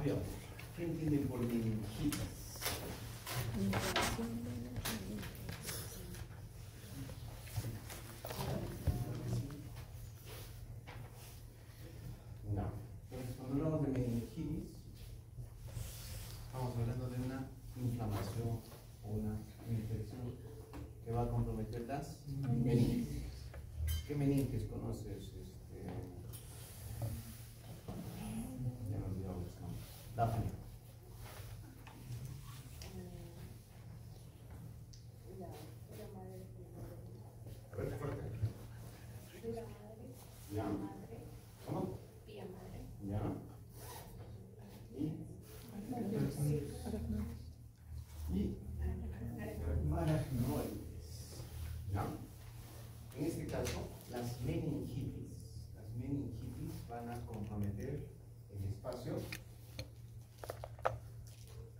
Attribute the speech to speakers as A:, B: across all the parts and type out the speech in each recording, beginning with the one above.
A: Cambiamos. ¿Qué entienden por meningitis? No. Entonces, cuando hablamos de meningitis, estamos hablando de una inflamación o una infección que va a comprometer las meninges. ¿Qué meninges conoces? Ya me olvidé los nombres. Dafne. Fuerte, fuerte. Ya. ¿Cómo? Ya. Y aracnoides. ¿Ya? En este caso, las meningitis van a comprometer el espacio.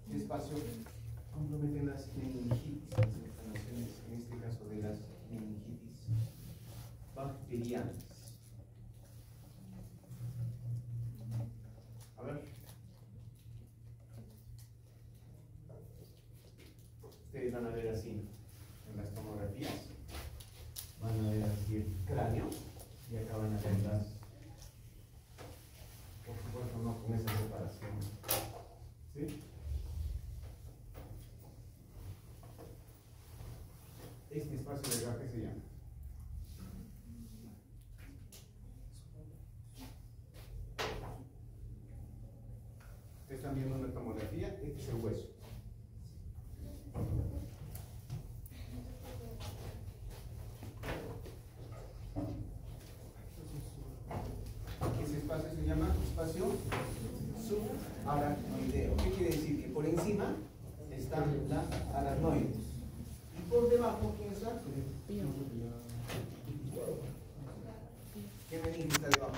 A: ¿Qué espacio comprometen las meningitis? Las inflamaciones, en este caso de las meningitis bacterianas. A ver. Ustedes van a ver así en las tomografías. Van a ver así el cráneo y acá van a ver las. Por supuesto, no con esa separación. ¿Sí? Este espacio de acá, ¿qué se llama? Ustedes están viendo una tomografía, este es el hueso. Ese espacio se llama espacio subaracnoideo. ¿Qué quiere decir? Que por encima están las aracnoides. Y por debajo, ¿quién está? ¿Qué meninge está debajo?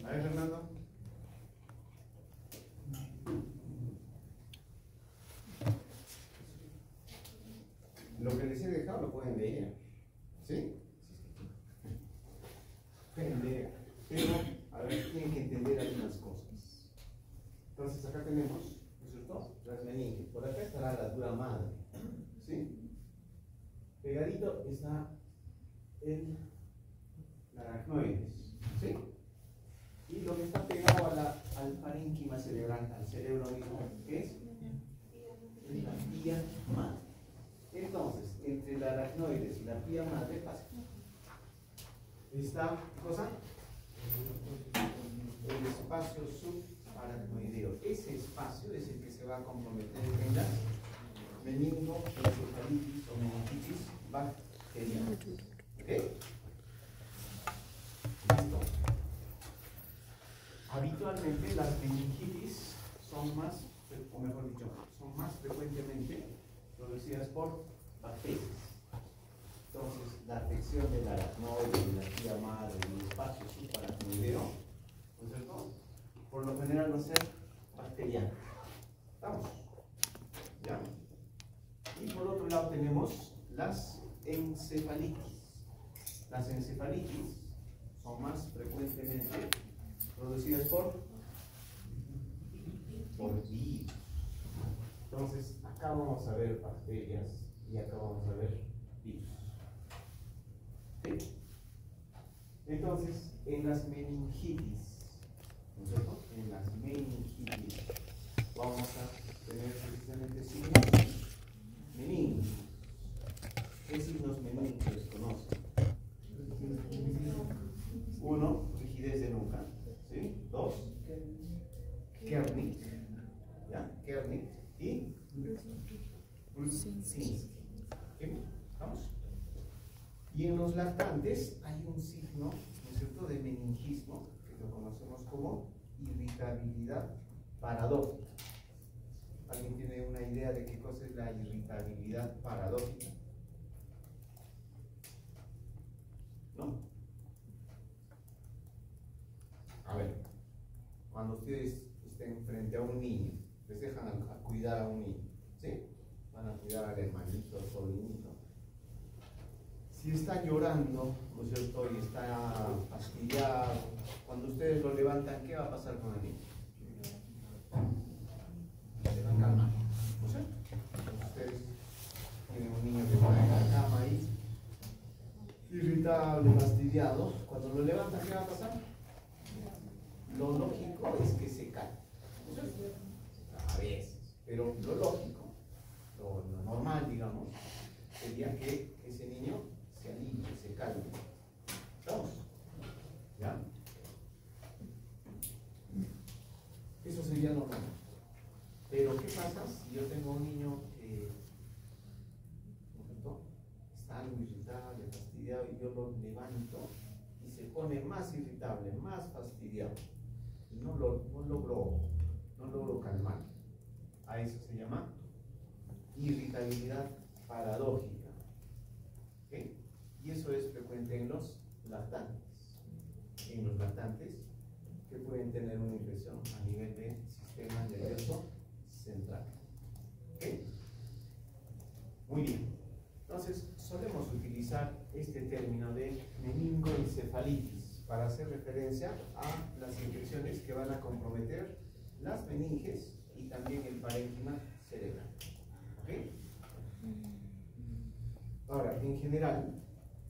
A: A ver, Fernando. Lo que les he dejado lo pueden leer. ¿Sí? Pueden leer. Pero, a ver, tienen que entender algunas cosas. Entonces, acá tenemos, ¿no es cierto? Las meninges. Por acá estará la dura madre. ¿Sí? Pegadito está el aracnoides. ¿Sí? Y lo que está pegado al parénquima cerebral, al cerebro mismo, ¿qué es? La pía madre. Entonces, entre el aracnoides y la pía madre pasa. Está, ¿qué cosa? El espacio subaracnoideo. Ese espacio es el que se va a comprometer en las meningoencefalitis o meningitis bacterianas. ¿Ok? Listo. Habitualmente las meningitis son más, o mejor dicho, son más frecuentemente producidas por bacterias. Entonces, la afección del aracnoide, de la pía madre, del espacio subaracnoideo, ¿no es cierto? Por lo general va a ser bacteriana. ¿Estamos? ¿Ya? Y por otro lado tenemos las encefalitis. Las encefalitis son más frecuentemente producidas por virus. Entonces, acá vamos a ver bacterias y acá vamos a ver virus. ¿Sí? Entonces, en las meningitis, ¿no es cierto? En las meningitis vamos a tener precisamente signos meningos. ¿Qué signos meningos conocen? Uno, rigidez de nuca. ¿Sí? Dos, Kernick. ¿Ya? Kernick y Brudzinski. ¿Vamos? Y en los lactantes hay un signo, ¿no es cierto?, de meningismo, que lo conocemos como irritabilidad paradójica. ¿Alguien tiene una idea de qué cosa es la irritabilidad paradójica? ¿No? A ver, cuando ustedes estén frente a un niño, les dejan a cuidar a un niño, ¿sí? Van a cuidar al hermanito, al sobrinito. Si está llorando, ¿no es cierto?, y está fastidiado, cuando ustedes lo levantan, ¿qué va a pasar con el niño? Se va a calmar, ¿no es cierto? Ustedes tienen un niño que está en la cama ahí, irritable, fastidiado. Cuando lo levantan, ¿qué va a pasar? Lo lógico es que se cae, ¿no es cierto? A veces, pero lo lógico, lo normal, digamos, sería que ese niño se alivie, se calme. ¿Estamos? ¿Ya? Eso sería normal. Pero ¿qué pasa si yo tengo un niño que está algo irritable, fastidiado, y yo lo levanto y se pone más irritable, más fastidiado? Y no logro calmar. A eso se llama irritabilidad paradójica. ¿Okay? Y eso es frecuente en los lactantes. En los lactantes que pueden tener una infección a nivel del sistema nervioso central. ¿Okay? Muy bien. Entonces, solemos utilizar este término de meningoencefalitis para hacer referencia a las infecciones que van a comprometer las meninges y también el parénquima cerebral. ¿Okay? Ahora, en general,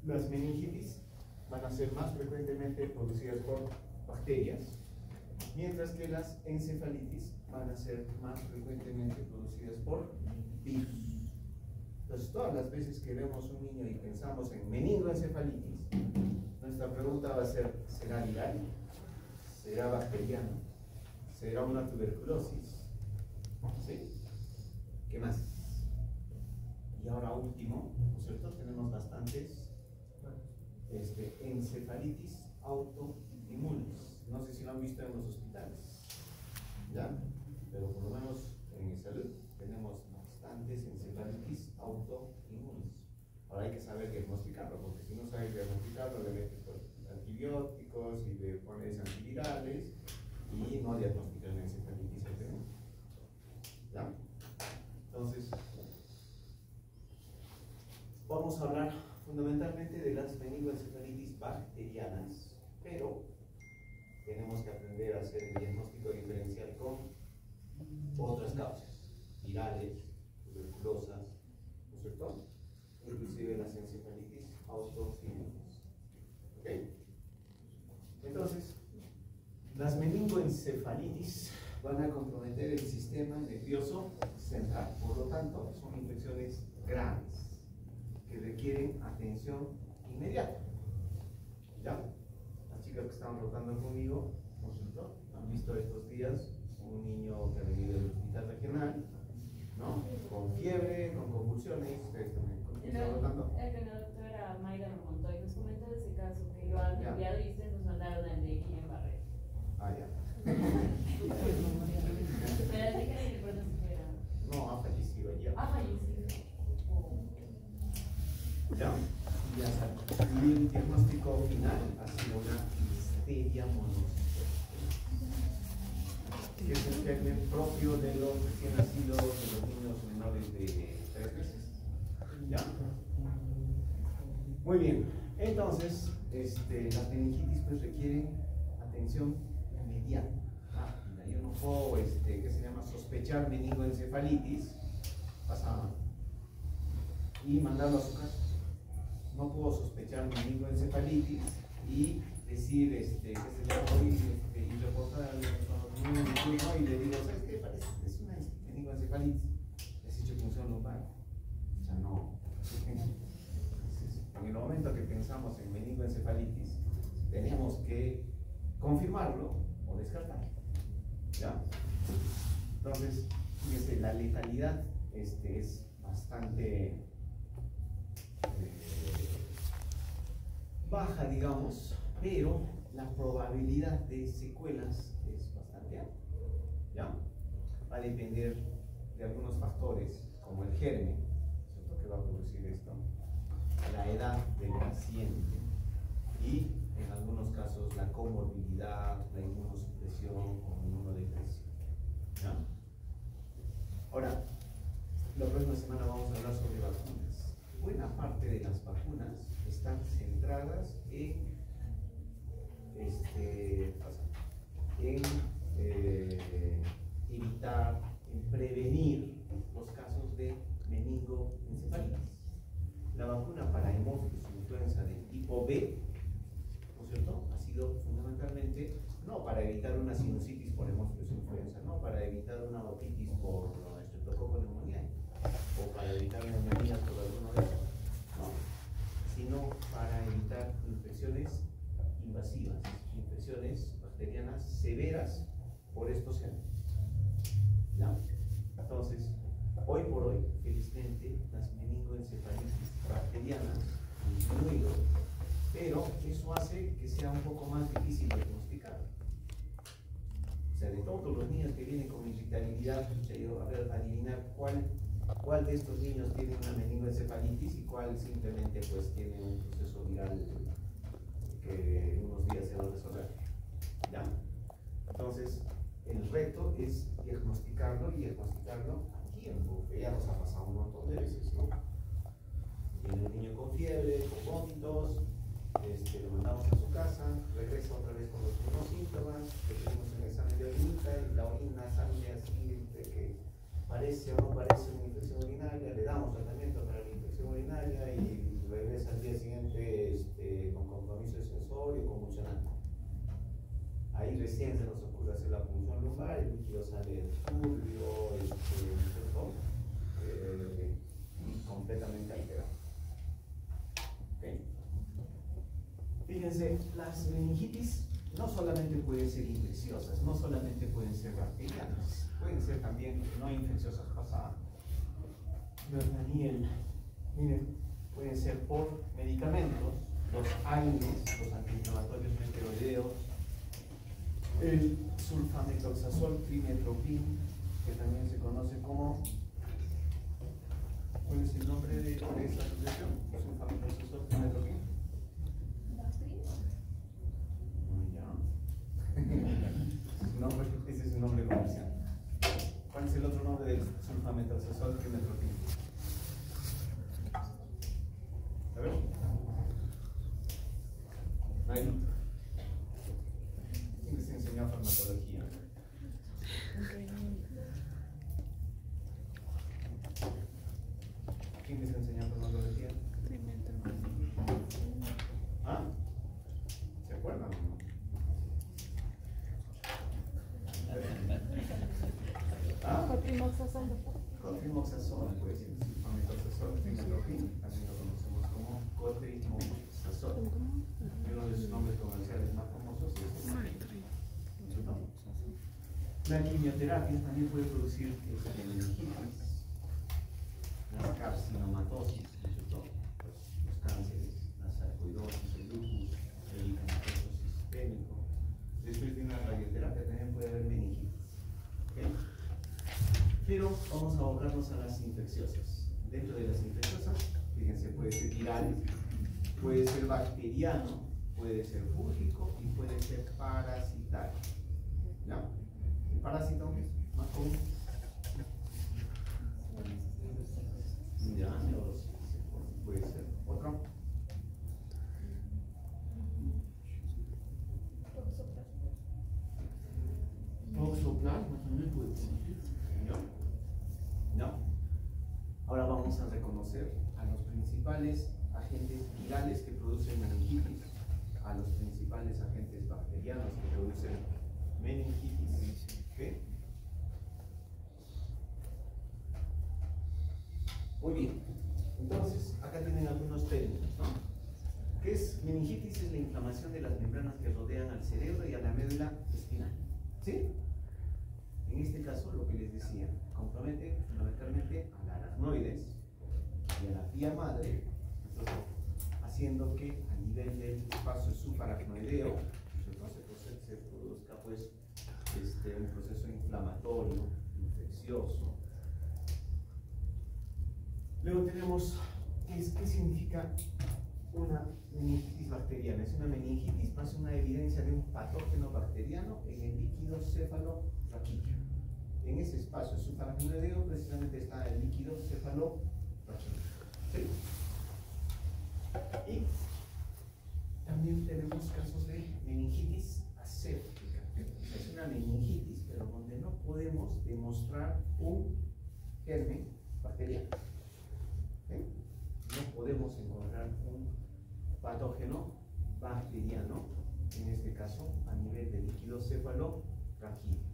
A: las meningitis van a ser más frecuentemente producidas por bacterias, mientras que las encefalitis van a ser más frecuentemente producidas por virus. Entonces, todas las veces que vemos un niño y pensamos en meningoencefalitis, nuestra pregunta va a ser: ¿será viral? ¿Será bacteriano? ¿Será una tuberculosis? ¿Sí? ¿Qué más? Y ahora último, ¿no es cierto? Tenemos bastantes encefalitis autoinmunes. No sé si lo han visto en los hospitales, ¿ya? Pero por lo menos en salud tenemos bastantes encefalitis autoinmunes. Ahora hay que saber diagnosticarlo, porque si no sabes diagnosticarlo, le metes antibióticos y le pones antivirales y no diagnosticas la encefalitis autoinmune. ¿Ya? Entonces, vamos a hablar fundamentalmente de las meningoencefalitis bacterianas, pero tenemos que aprender a hacer el diagnóstico diferencial con otras causas, virales, tuberculosas, ¿no es cierto? Inclusive las encefalitis autoinmunes. ¿Ok? Entonces, las meningoencefalitis van a comprometer el sistema nervioso central, por lo tanto, son infecciones graves que requieren atención inmediata. ¿Ya? Las chicas que estaban rotando conmigo, ¿no es cierto?, han visto estos días un niño que ha venido del hospital regional, ¿no?, con fiebre, con convulsiones. ¿Ustedes también con quién estaban rotando?
B: La doctora Mayra me contó y nos comentó de ese caso que lo han enviado y ustedes nos mandaron al de Guillén Barrera.
A: Ah, ya.
B: Pero así que el reporte se fuera.
A: No, ha fallecido ya.
B: Ha fallecido.
A: ¿Ya? Y el diagnóstico final ha sido una histeria monocítica, que es el germen propio de los recién nacidos, de los niños menores de 3 meses. ¿Ya? Muy bien. Entonces, las meningitis pues requieren atención inmediata. Yo no puedo, ¿qué se llama?, sospechar meningoencefalitis, pasa y mandarlo a su casa. No puedo sospechar meningoencefalitis y decir, qué se llama, y reportar al turno y le digo, ¿sabes qué? Parece que es una meningoencefalitis. Es hecho función lumbar. O sea, no. En el momento que pensamos en meningoencefalitis, tenemos que confirmarlo o descartarlo. ¿Ya? Entonces, fíjense, la letalidad es bastante baja, digamos, pero la probabilidad de secuelas es bastante alta. ¿Ya? Va a depender de algunos factores, como el germen, ¿cierto?, que va a producir esto, la edad del paciente y, en algunos casos, la comorbilidad, la inmunosupresión o inmunodepresión. ¿Ya? Ahora, la próxima semana vamos a hablar sobre vacunas. Buena parte de las vacunas están centradas en básicamente no para evitar una sinusitis por hemófilos influenza, no para evitar una otitis por estreptococo pneumoniae, o para evitar neumonías por alguno de esos, no, sino para evitar infecciones invasivas, infecciones bacterianas severas por estos gérmenes. ¿Ya? Entonces, hoy por hoy, felizmente, las meningoencefalitis bacterianas han disminuido, pero eso hace que sea un poco más difícil de diagnosticar. O sea, de todos los niños que vienen con irritabilidad, yo, a ver, adivinar cuál de estos niños tiene una meningoencefalitis y cuál simplemente pues tiene un proceso viral que en unos días se va a resolver. ¿Ya? Entonces, el reto es diagnosticarlo y diagnosticarlo a tiempo, que ya nos ha pasado un montón de veces, ¿no? Viene un niño con fiebre, con vómitos, lo mandamos a su casa, regresa otra vez con los mismos síntomas, le pedimos un examen de orinita y la orina sale así de que parece o no parece una infección urinaria, le damos tratamiento para la infección urinaria y regresa al día siguiente con compromiso de sensorio, convulsionante. Ahí recién se nos ocurre hacer la punción lumbar, el líquido sale turbio, y completamente alterado. ¿Okay? Fíjense, las meningitis no solamente pueden ser infecciosas, no solamente pueden ser bacterianas, pueden ser también no infecciosas. Pasa Daniel, miren, pueden ser por medicamentos, los AINES, los antiinflamatorios no esteroideos, el sulfamethoxazol trimethoprim, que también se conoce como, ¿cuál es el nombre de esa asociación? Sulfamethoxazol trimethoprim. Ese es un nombre comercial. ¿Cuál es el otro nombre del sulfamethoxazol trimethoprim? A ver. Ahí. ¿Quién les enseñó farmacología? ¿Quién les enseñó farmacología? ¿Ah? ¿Se acuerdan? ¿Ah? Cotrimoxazol, pues, sulfamethoxazol trimethoprim, también lo conocemos como cotrimoxazol. Y uno de sus nombres comerciales más famosos es la quimioterapia también puede producir meningitis, las carcinomatosis, los cánceres, la sarcoidosis, el lupus, el eritematoso sistémico. Después de una radioterapia también puede haber meningitis. ¿Okay? Pero vamos a abocarnos a las infecciosas. Dentro de las infecciosas, fíjense, puede ser viral, puede ser bacteriano, puede ser fúngico y puede ser parasitario. ¿Ya? El parásito más común. Ya, puede ser otro. Toxoplasma también puede ser. ¿No? Ahora vamos a reconocer a los principales agentes virales que producen meningitis, a los principales agentes bacterianos que producen meningitis. ¿Okay? Muy bien. Entonces, acá tienen algunos términos, ¿no? ¿Qué es meningitis? Es la inflamación de las membranas que rodean al cerebro y a la médula espinal. ¿Sí? En este caso, lo que les decía, compromete fundamentalmente a la aracnoides y a la vía madre, entonces, haciendo que a nivel del espacio subaracnoideo se produzca pues un proceso inflamatorio, infeccioso. Luego tenemos, ¿qué significa una meningitis bacteriana? Es una meningitis más una evidencia de un patógeno bacteriano en el líquido cefalorraquídeo. En ese espacio subaracnoideo precisamente está el líquido cefalorraquídeo. ¿Sí? Y también tenemos casos de meningitis aséptica. Es una meningitis, pero donde no podemos demostrar un germen bacteriano. ¿Sí? No podemos encontrar un patógeno bacteriano, en este caso a nivel nivel de líquido cefalorraquídeo.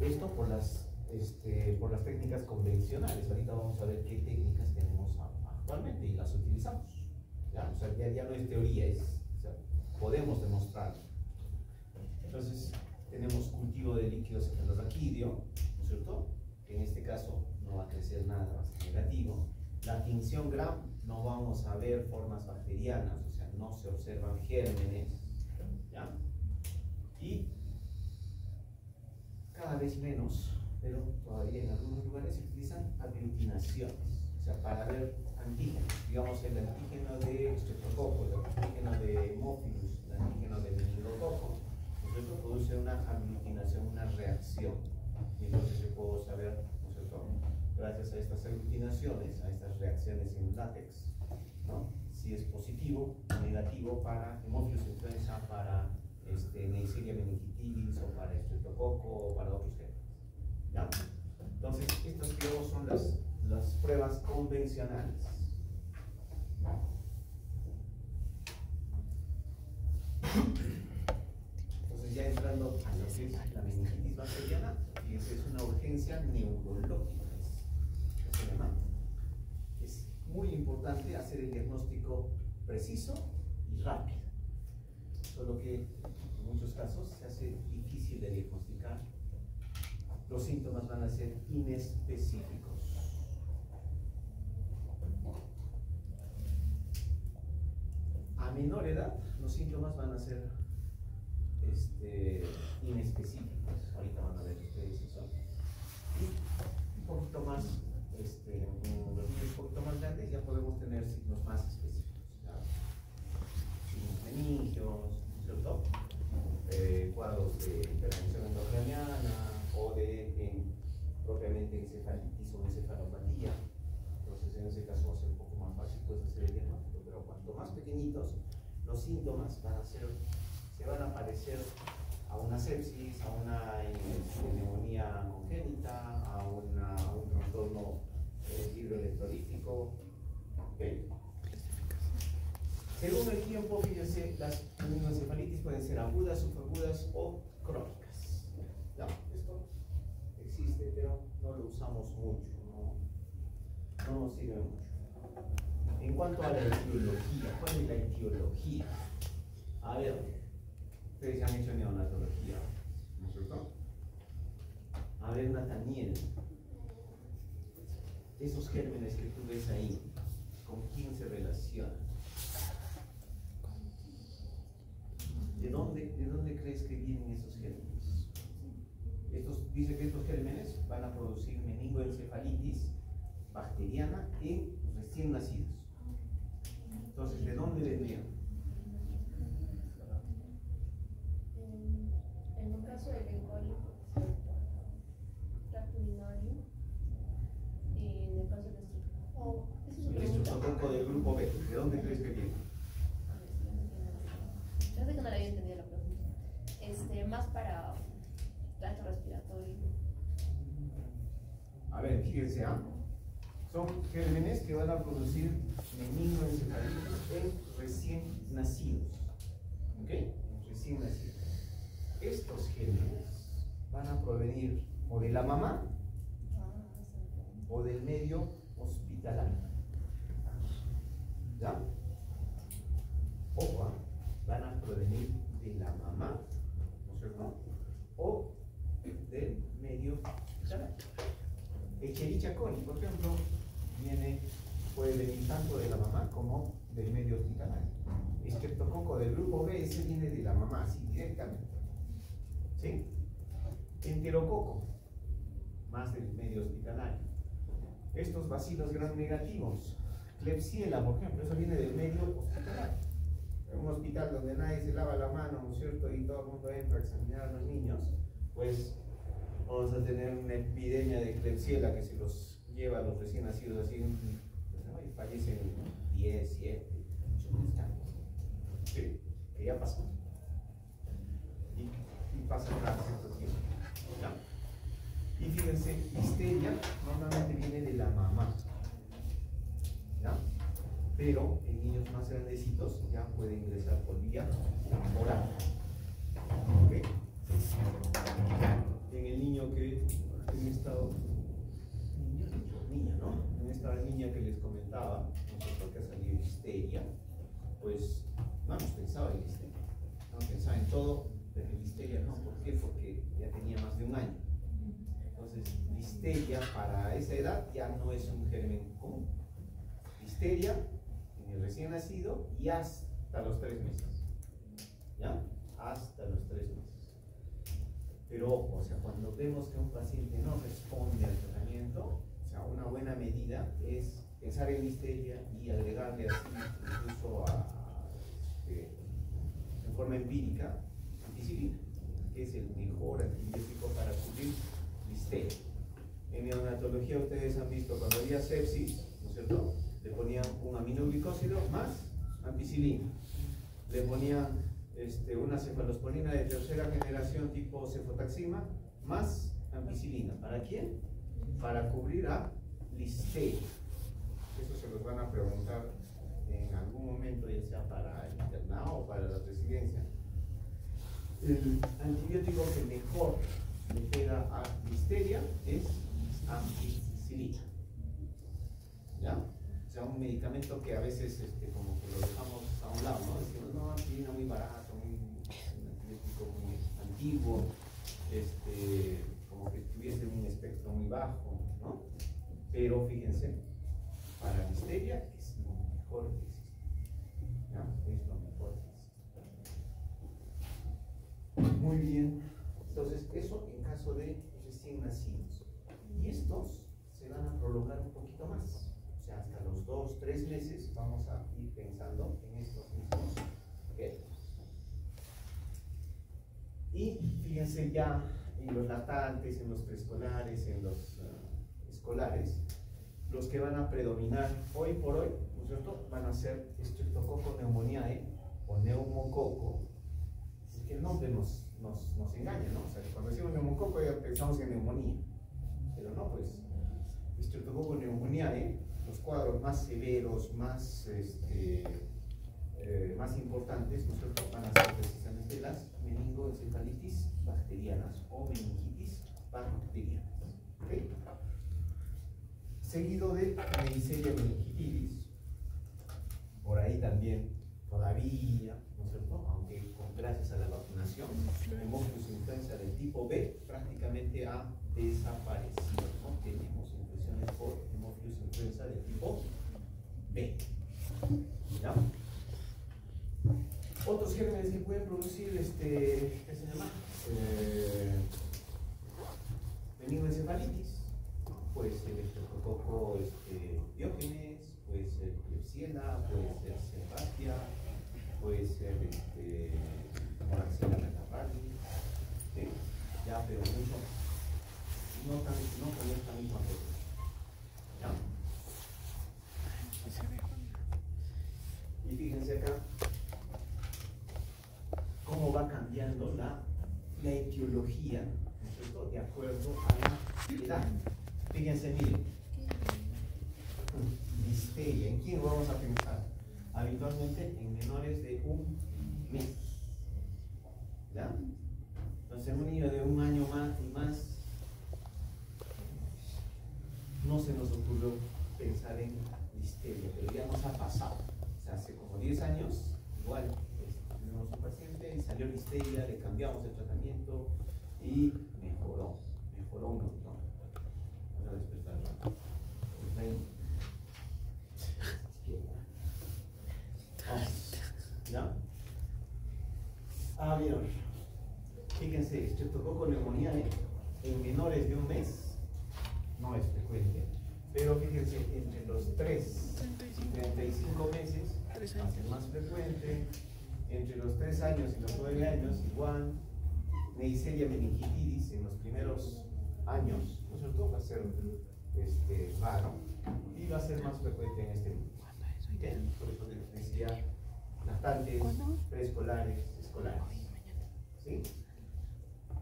A: Esto por las técnicas convencionales. Ahorita vamos a ver qué técnicas tenemos actualmente y las utilizamos. ¿Ya? O sea, ya no es teoría, o sea, podemos demostrarlo. Entonces, tenemos cultivo de líquido cefalorraquídeo, ¿no es cierto? Que en este caso no va a crecer nada, va a ser negativo. La tinción Gram, no vamos a ver formas bacterianas, o sea, no se observan gérmenes, ¿ya? Y cada vez menos, pero todavía en algunos lugares se utilizan aglutinaciones, o sea, para ver antígenos, digamos el antígeno de Streptococcus, el antígeno de Haemophilus, el antígeno de meningococo. Entonces produce una aglutinación, una reacción, y entonces yo puedo saber, ¿no es cierto?, gracias a estas aglutinaciones, a estas reacciones en látex, ¿no?, si es positivo o negativo para Haemophilus influenza, para Neisseria meningitis o para Streptococo o para otros temas. ¿Ya? Entonces, estas creo son las pruebas convencionales. Entonces, ya entrando a lo que es la meningitis bacteriana, fíjense, es una urgencia neurológica. Es muy importante hacer el diagnóstico preciso y rápido. Solo que en muchos casos se hace difícil de diagnosticar. Los síntomas van a ser inespecíficos. A menor edad, los síntomas van a ser inespecíficos. Ahorita van a ver ustedes eso. Y un poquito más, en los niños un poquito más grandes ya podemos tener signos más específicos. ¿Ya? Signos meningios, ¿cierto? Cuadros de hipertensión endocraniana o propiamente encefalitis o encefalopatía. Entonces, en ese caso va a ser un poco más fácil hacer el diagnóstico, pero cuanto más pequeñitos, los síntomas se van a parecer a una sepsis, a una neumonía congénita, a un trastorno hidroelectrolítico. ¿Okay? Según el tiempo, fíjense, las meningoencefalitis pueden ser agudas, subagudas o crónicas. Ya, esto existe, pero no lo usamos mucho, no nos sirve mucho. En cuanto a la etiología, ¿cuál es la etiología? A ver, ustedes ya han hecho neonatología, ¿no es cierto? A ver, Nathaniel, esos gérmenes que tú ves ahí, ¿con quién se relacionan? ¿De dónde crees que vienen esos gérmenes? Dice que estos gérmenes van a producir meningoencefalitis bacteriana en recién nacidos. Entonces, ¿de dónde vendrían?
C: En un caso del E. coli, Rhabdomyolium, y en el caso del
A: El Streptococo del grupo B, ¿de dónde crees que viene?
C: Yo sé que no le había entendido la pregunta. Más para tracto respiratorio.
A: A ver, fíjense, son gérmenes que van a producir meningoencefalitis en recién nacidos. ¿Ok? Recién nacidos. Estos gérmenes van a provenir o de la mamá o del medio hospitalario. ¿Ya? Ojo, van a provenir de la mamá, ¿no es cierto? O del medio hospitalario. Escherichia coli, por ejemplo, puede venir tanto de la mamá como del medio hospitalario. Streptococo del grupo B, ese viene de la mamá, así directamente. ¿Sí? Enterococo, más del medio hospitalario. Estos bacilos gram negativos, Klebsiella, por ejemplo, eso viene del medio hospitalario. En un hospital donde nadie se lava la mano, ¿no es cierto? Y todo el mundo entra a examinar a los niños, pues vamos a tener una epidemia de Klebsiella que se los lleva a los recién nacidos así, ¿no? Y fallecen 10, 7, 8 casos. ¿Sí? Que ya pasó. Y pasa cada cierto tiempo. ¿Ya? Y fíjense, histeria normalmente viene de la mamá. ¿Ya? Pero en niños más grandecitos ya puede ingresar por vía niño que en estado niña, ¿no? En esta niña que les comentaba, ¿no? Que ha salido histeria, pues no hemos pensado en histeria, no hemos pensado en todo, pero en histeria no. ¿Por qué? Porque ya tenía más de un año. Entonces, histeria para esa edad ya no es un germen común. Histeria en el recién nacido y hasta los 3 meses. ¿Ya? Hasta los 3 meses. Pero ojo, o sea, cuando vemos que un paciente no responde al tratamiento, o sea, una buena medida es pensar en histeria y agregarle así, incluso en forma empírica, ampicilina, que es el mejor antibiótico para cubrir histeria. En neonatología ustedes han visto cuando había sepsis, ¿no es cierto? Le ponían un aminoglicósido más ampicilina. Le ponían una cefalosporina de tercera generación tipo cefotaxima más ampicilina. ¿Para quién? Para cubrir a listeria. Eso se los van a preguntar en algún momento, ya sea para el internado o para la residencia. El antibiótico que mejor le pega a listeria es ampicilina. ¿Ya? O sea, un medicamento que a veces como que lo dejamos a un lado, ¿no? Decimos, no, aspirina muy barato, un antibiótico muy antiguo, como que tuviese un espectro muy bajo, ¿no? Pero fíjense, para listeria es lo mejor que existe. ¿Ya? Es lo mejor que existe. Muy bien. Entonces, eso en caso de recién nacidos. Y estos se van a prolongar un poquito más. O sea, hasta los 2, 3 meses vamos a ir pensando en estos mismos objetos. Y fíjense ya en los lactantes, en los preescolares, en los escolares, los que van a predominar hoy por hoy, ¿no es cierto? Van a ser Streptococcus pneumoniae o neumococo. Es que el nombre nos engaña, ¿no? O sea, cuando decimos neumococo ya pensamos en neumonía, pero no, pues Streptococcus pneumoniae, los cuadros más severos, más importantes, ¿no es cierto? Van a ser precisamente las meningoencefalitis bacterianas o meningitis bacterianas. ¿Okay? Seguido de Neisseria meningitidis, por ahí también, todavía, ¿no es cierto? Aunque gracias a la vacunación, Haemophilus influenza del tipo B prácticamente ha desaparecido. No tenemos infecciones por Haemophilus influenza del tipo B. ¿Ya? Otros gérmenes que pueden producir, ¿qué se llama? Meningoencefalitis. Puede ser el Streptococcus Diógenes, puede ser Klebsiella, puede ser Serratia, puede ser Moraxella catarrhalis, ¿sí? Ya, pero mucho, no con esta misma cosa. ¿Ya? Y fíjense acá cómo va cambiando la etiología, ¿no es cierto?, de acuerdo a la edad. Fíjense, miren, listeria, ¿en quién vamos a pensar? Habitualmente en menores de un mes. ¿Ya? Entonces, un niño de un año más y más, no se nos ocurrió pensar en listeria, pero ya nos ha pasado. O sea, hace como 10 años, igual, tenemos un paciente y salió listeria, le cambiamos el tratamiento y mejoró un montón. Voy a despertar. ¿Ya? A ver, fíjense, Streptococcus pneumoniae en menores de un mes no es frecuente, pero fíjense, entre los 3 y 35 meses es más frecuente, entre los 3 años y los 9 años igual, Neisseria meningitidis en los primeros años, ¿no es cierto? Va a ser raro y va a ser más frecuente en este grupo. ¿Bien? Por eso les decía lactantes, preescolares, escolares. ¿Sí?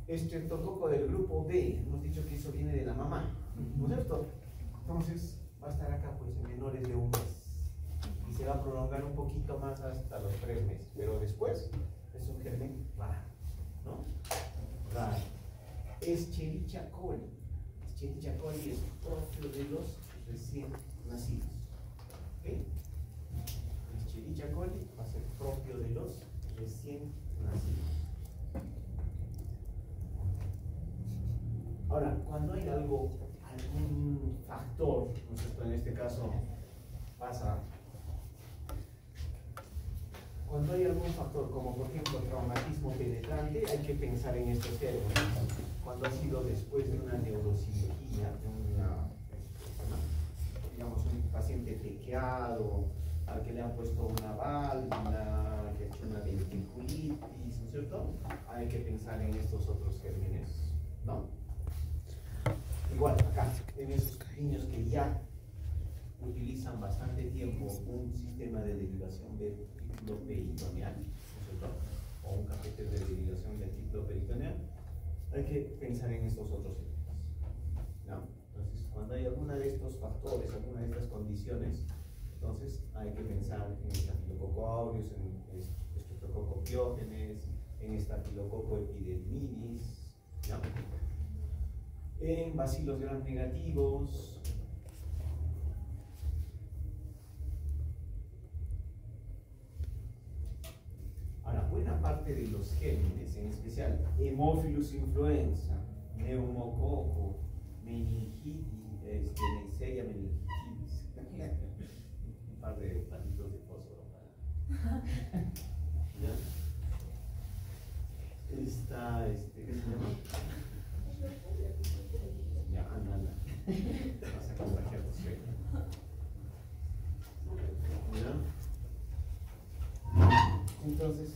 A: Streptococo del grupo B, hemos dicho que eso viene de la mamá, ¿no es cierto? Entonces va a estar acá pues en menores de un mes y se va a prolongar un poquito más hasta los 3 meses, pero después es un germen raro, ¿no? Raro. Escherichia coli. Escherichia coli es propio de los recién nacidos. ¿Okay? Escherichia coli va a ser propio de los recién nacidos. Ahora, cuando hay algún factor, ¿no es cierto? En este caso pasa, cuando hay algún factor como por ejemplo traumatismo penetrante, hay que pensar en estos términos. Cuando ha sido después de una neurocirugía, digamos un paciente tequeado, al que le han puesto una válvula, que ha hecho una ventriculitis, ¿no es cierto? Hay que pensar en estos otros gérmenes, ¿no? Igual acá, en esos niños que ya utilizan bastante tiempo un sistema de derivación del título peritoneal, ¿no es cierto? O un catéter de derivación del título peritoneal, hay que pensar en estos otros síntomas, ¿no? Entonces, cuando hay alguno de estos factores, alguna de estas condiciones, entonces hay que pensar en Staphylococcus aureus, en Streptococcus pyogenes, en Staphylococcus epidermidis, ¿no? En bacilos gram negativos. Ahora, buena parte de los gérmenes, en especial Haemophilus influenza, neumococo, meningitis, Neisseria meningitis, un par de palitos de fósforo para. ¿Ya? Está, ¿qué se llama? Ya, anda. Vas a contagiar tu sueño. ¿Ya? Entonces,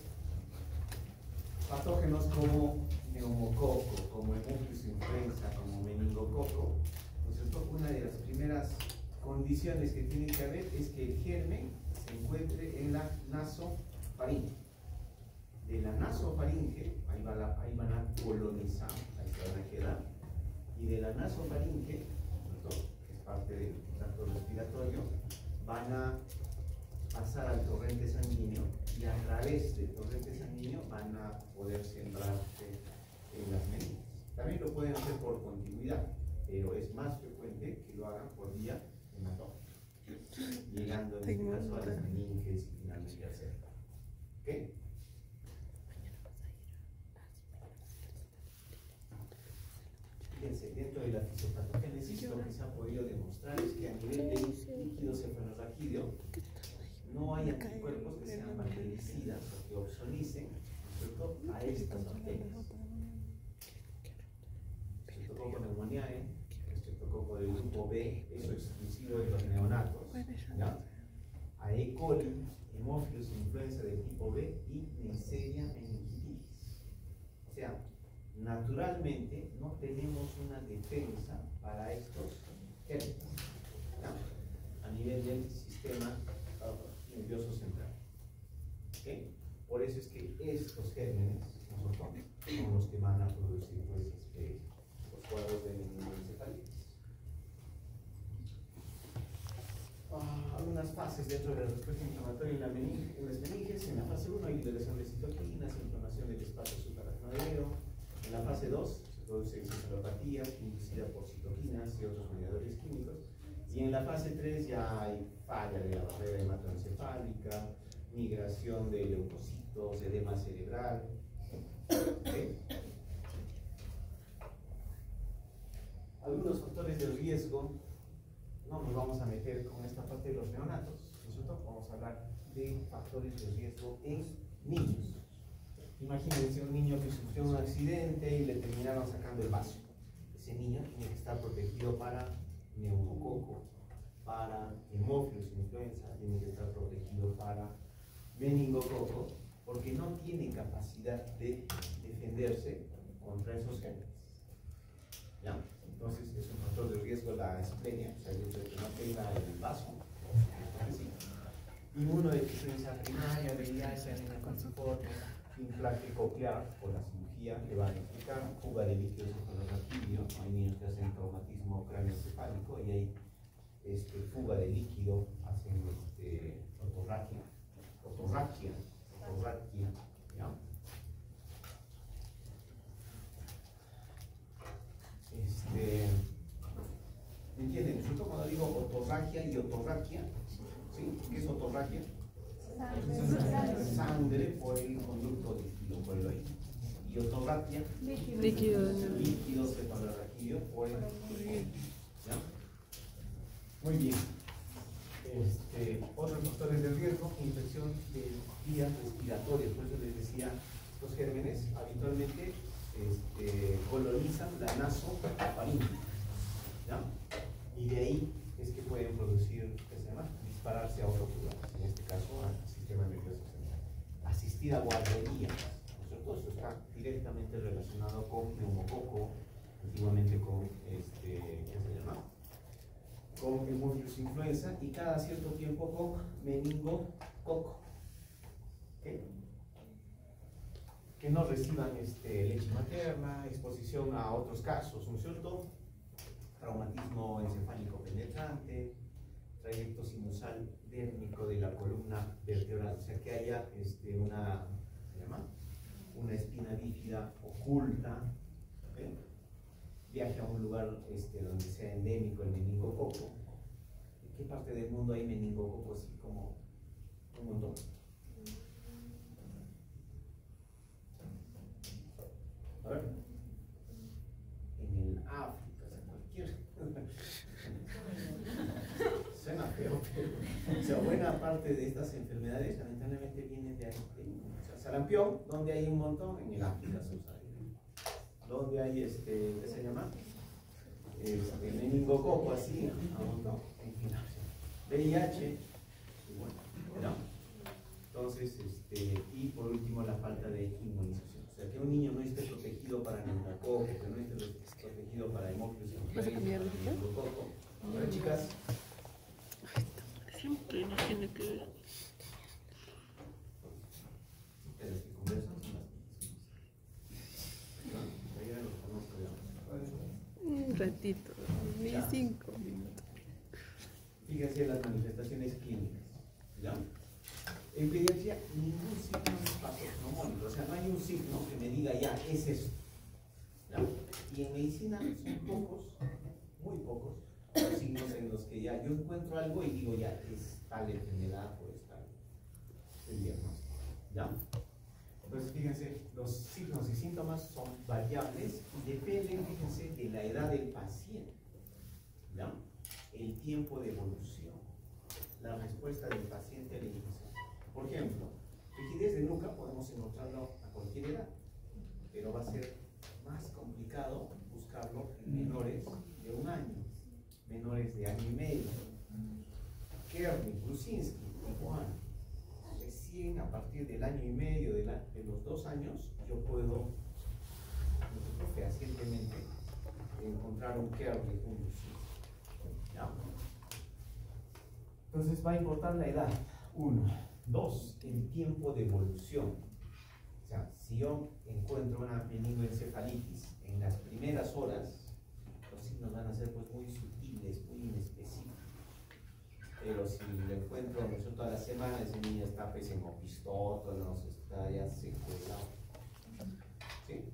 A: patógenos como neumococo, como Haemophilus influenza, como meningococo. Entonces, una de las primeras condiciones que tiene que haber es que el germen se encuentre en la nasofaringe. De la nasofaringe, ahí van a colonizar, ahí se van a quedar, y de la nasofaringe, que es parte del tracto respiratorio, van a pasar al torrente sanguíneo y a través del torrente sanguíneo van a poder centrarse en las meninges. También lo pueden hacer por continuidad, pero es más frecuente que lo hagan por vía hematópica, llegando en este caso a las meninges y finalmente al cerebro. ¿Ok? Fíjense, dentro de la fisiopatogénesis lo que se ha podido demostrar es que a nivel de líquido cefalorraquídeo no hay anticuerpos que sean bactericidas o que obsolicen, ¿cierto?, a estas bacterias. Streptococcus pneumoniae, Streptococcus del grupo B, eso es exclusivo de los neonatos, ¿ya? A E. coli, Haemophilus influenza del tipo B y Neisseria meningitis. O sea, naturalmente no tenemos una defensa para estos gérmenes, ¿ya?, a nivel del sistema nervioso central. ¿Okay? Por eso es que estos gérmenes son los que van a producir pues, los cuadros de meningoencefalitis. Algunas fases dentro de la respuesta inflamatoria en las meninges. En la fase 1 hay liberación de citoquinas, inflamación del espacio supraracnoideo. En la fase 2 se produce encefalopatía inducida por citoquinas y otros mediadores químicos. Y en la fase 3 ya hay falla de la barrera hematoencefálica, migración de leucocitos, edema cerebral. ¿Okay? Algunos factores de riesgo, no nos vamos a meter con esta parte de los neonatos, nosotros vamos a hablar de factores de riesgo en niños. Imagínense un niño que sufrió un accidente y le terminaron sacando el vaso. Ese niño tiene que estar protegido para neumococo, para Haemophilus influenza, tiene que estar protegido para meningococo, porque no tiene capacidad de defenderse contra esos gérmenes. ¿Ya? Entonces es un factor de riesgo la esplenia, o sea, el hecho de que no tenga el vaso. ¿Sí? Inmunodeficiencia primaria, VIH, anemia falciforme, implante coclear por la cirugía que va a implicar fuga de líquido cefalorraquídeo. Hay niños que hacen traumatismo craneoencefálico y hay fuga de líquido, hacen otorraquia, ¿ya? y otorraquia. ¿Sí? ¿Qué es otorraquia?
C: Sangre.
A: Sangre por el conducto digestivo, por el oído. Y otorraquia,
D: Líquido.
A: líquido cefalorraquídeo por el oído. ¿Ya? Muy bien. Otros factores de riesgo, infección de vías respiratorias. Por eso les decía, los gérmenes habitualmente colonizan la nasofaringe, ¿ya? Y de ahí es que pueden producir, ¿qué se llama? Dispararse a otros lugares, en este caso al sistema nervioso central. Asistida guardería, ¿no es cierto? Eso está directamente relacionado con neumococo, antiguamente con, ¿qué se llama? Con Haemophilus influenza y cada cierto tiempo con meningococo. ¿Okay? Que no reciban leche materna, exposición a otros casos, ¿no es cierto? Traumatismo encefálico penetrante, trayecto sinusal dérmico de la columna vertebral, o sea que haya una, ¿se llama? Una espina bífida oculta, ¿okay? Viaje a un lugar donde sea endémico el meningococo. ¿En qué parte del mundo hay meningococo así como un montón? A ver, en el África, o sea, cualquier. Suena feo, pero o sea, buena parte de estas enfermedades lamentablemente vienen de ahí. O sea, sarampión, donde hay un montón, en el África subsahariana. Donde hay ¿qué se llama? Meningococo, así, un montón, en fin. VIH, y bueno, ¿no? Entonces, y por último la falta de inmunización. O sea, que un niño no esté protegido para neumococo, que no esté protegido para Haemophilus influenza, meningococo. Bueno, chicas.
D: Siempre no tiene que ver.
A: De las que conversan son las que ya los conozco ya.
D: Un ratito, ni 5 minutos.
A: Fíjense las manifestaciones clínicas. ¿Ya? En pediatría, ningún signo es patognomónico, o sea, no hay un signo que me diga ya, es eso. ¿Ya? Y en medicina son pocos, muy pocos, los signos en los que ya yo encuentro algo y digo ya, es tal enfermedad o es tal el diagnóstico. ¿Ya? Entonces, fíjense, los signos y síntomas son variables y dependen, fíjense, de la edad del paciente. ¿Ya? El tiempo de evolución, la respuesta del paciente a la infección. Por ejemplo, rigidez de nuca podemos encontrarlo a cualquier edad, pero va a ser más complicado buscarlo en menores de 1 año, menores de año y medio. Kerner, Brusinski, igual. Recién a partir del año y medio, de los 2 años, yo puedo fehacientemente encontrar un Kerner, un Brusinski. ¿Ya? Entonces va a importar la edad, 1. 2, el tiempo de evolución. O sea, si yo encuentro una meningoencefalitis en las primeras horas, los signos van a ser pues muy sutiles, muy inespecíficos. Pero si lo encuentro, ¿no es cierto?, a la semana, ese niño está pues en opistótonos, está ya secuelado. ¿Sí?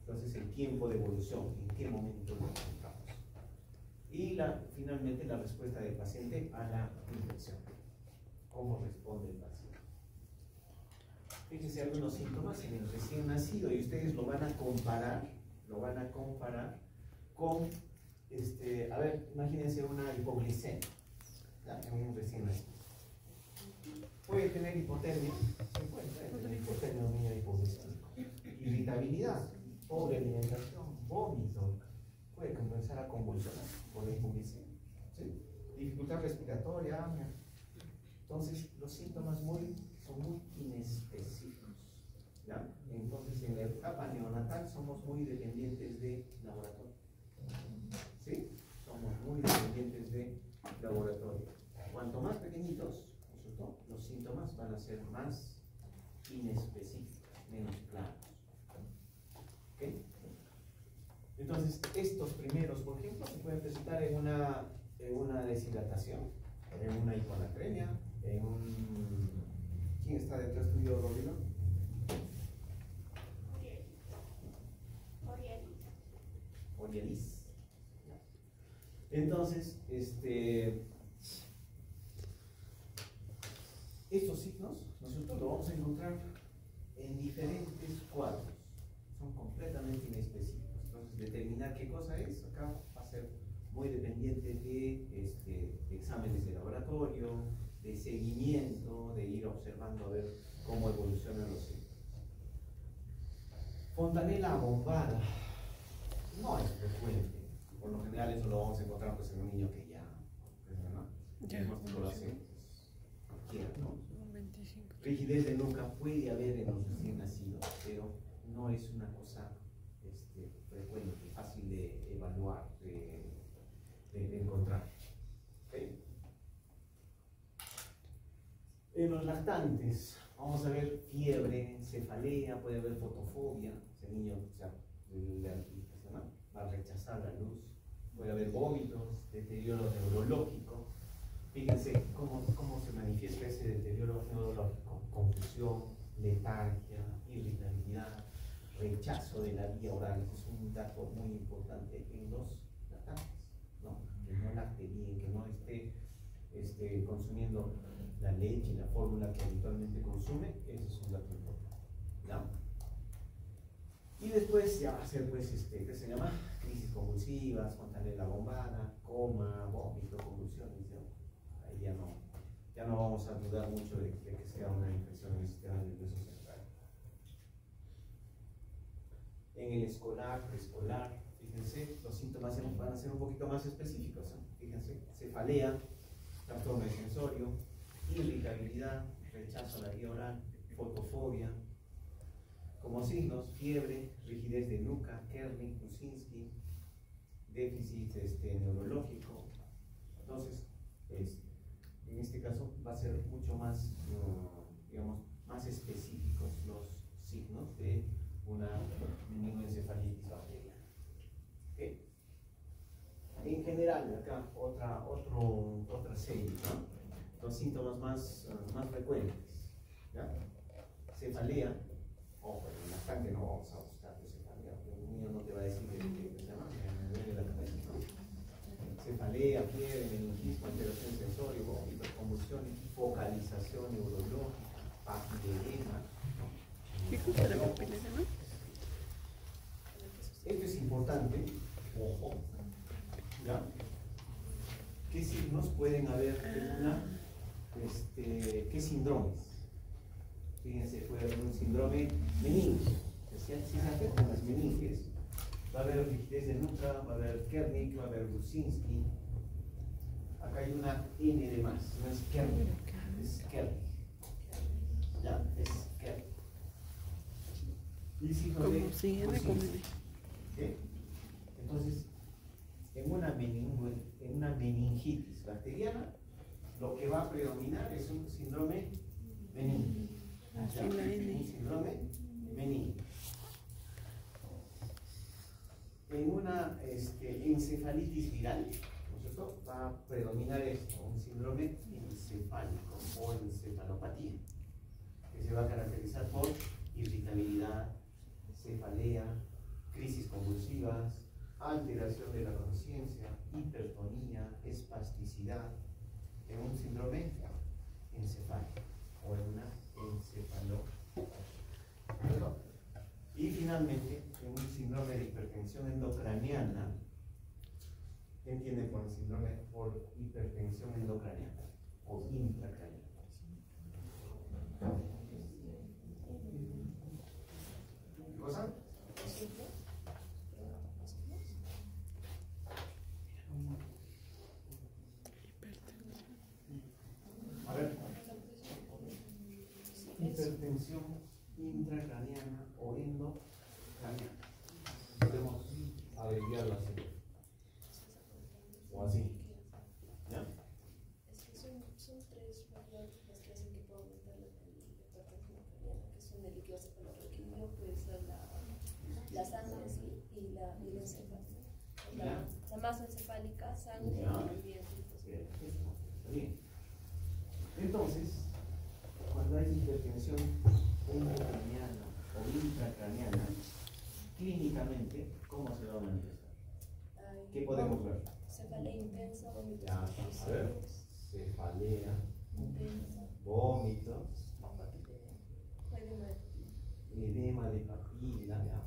A: Entonces el tiempo de evolución, ¿en qué momento lo encontramos? Y finalmente la respuesta del paciente a la infección. ¿Cómo responde el paciente? Fíjense algunos síntomas en el recién nacido y ustedes lo van a comparar con, a ver, imagínense una hipoglicemia en un recién nacido. Puede tener hipotermia, se puede tener hipotermia un niño hipoglicémico. Irritabilidad, pobre alimentación, vómito, puede comenzar a convulsionar por la hipoglicemia. ¿Sí? Dificultad respiratoria, hambre. Entonces, los síntomas son muy inespecíficos. ¿Ya? Entonces, en la etapa neonatal somos muy dependientes de laboratorio. ¿Sí? Somos muy dependientes de laboratorio. Cuanto más pequeñitos, ¿no es cierto?, los síntomas van a ser más inespecíficos, menos claros. ¿Okay? Entonces, estos primeros, por ejemplo, se pueden presentar en una deshidratación, en una hiponatremia, en un... ¿Quién está detrás tuyo, Rodrigo? Orielis. Entonces, estos signos nosotros lo vamos a encontrar en diferentes cuadros, son completamente inespecíficos. Entonces, determinar qué cosa es acá va a ser muy dependiente de exámenes de laboratorio, de seguimiento, de ir observando a ver cómo evolucionan los signos. Fontanela bombada no es frecuente. Por lo general eso lo vamos a encontrar pues, en un niño que ya, ¿no?
D: Ya,
A: Lo hace cualquiera, ¿no?
D: 25.
A: Rigidez de nuca puede haber en los recién nacidos, pero no es una cosa frecuente, fácil de evaluar, de encontrar. ¿Okay? En los lactantes vamos a ver fiebre, cefalea, puede haber fotofobia, ese niño va a rechazar la luz, puede haber vómitos, deterioro neurológico. Fíjense cómo se manifiesta ese deterioro neurológico: confusión, letargia, irritabilidad, rechazo de la vía oral. Eso es un dato muy importante en los lactantes, ¿no? Que no lacte bien, que no esté consumiendo la leche, la fórmula que habitualmente consume. Ese es un dato importante, ¿ya? Y después ya va a ser, pues, ¿qué se llama? Crisis convulsivas, fontanela bombada, coma, vómito, convulsiones, ¿ya? Ahí ya no vamos a dudar mucho de que sea una infección en el sistema nervioso central. En el escolar, preescolar, fíjense, los síntomas van a ser un poquito más específicos, ¿eh? Fíjense, cefalea, trastorno de sensorio, irritabilidad, rechazo a la vía oral, fotofobia. Como signos: fiebre, rigidez de nuca, Kernig, Kuczynski, déficit neurológico. Entonces, en este caso va a ser mucho más, digamos, más específicos los signos de una meningoencefalitis bacteriana. ¿Okay? En general, acá otra serie, ¿no? Los síntomas más frecuentes, ¿ya? Cefalea. Ojo, en el lactante no vamos a buscar cefalea, porque el niño no te va a decir que se llama, me duele la cabeza, ¿no? Cefalea, fiebre, meningismo, alteración sensorio, vómitos, convulsiones, focalización neurológica, papiledema, ¿no?
D: ¿Qué cosa era papiledema?
A: Esto es importante, ojo, ¿ya? ¿Qué signos pueden haber en una, qué síndromes? Fíjense, puede haber un síndrome meningio. Si se afectan las meninges, va a haber rigidez de nuca, va a haber Kernig, va a haber Kuczynski. Acá hay una N de más, no es Kernig, es Kernig. ¿Ya? Es Kernig. Y signo de
D: Como si era como
A: Kuczynski. ¿Okay? Entonces, en una meningitis bacteriana, lo que va a predominar es un síndrome meningio.
D: Así la N.
A: Un síndrome meningio. En una encefalitis viral, ¿no es cierto?, va a predominar esto, un síndrome encefálico o encefalopatía, que se va a caracterizar por irritabilidad, cefalea, crisis convulsivas, alteración de la conciencia, hipertonía, espasticidad, en un síndrome encefálico o en una encefalopatía. Y finalmente, en un síndrome de hipertensión endocraniana, ¿qué entienden por el síndrome por hipertensión endocraniana o intracraniana? ¿Qué cosa? A ver. Hipertensión intracraniana o endocraniana. Podemos abreviarlo así. O así. ¿Ya?
C: Son tres variantes las que hacen que pueda aumentar la hipertensión cardíaca, que son el líquido cefalorraquídeo, puede ser la sangre en sí y el encéfalo. La masa encefálica, sangre y el
A: Bien. Entonces, cuando hay hipertensión endocraniana o intracraniana, clínicamente, ¿cómo se va a manifestar? ¿Qué podemos ver?
C: cefalea
A: de papila, ¿ya?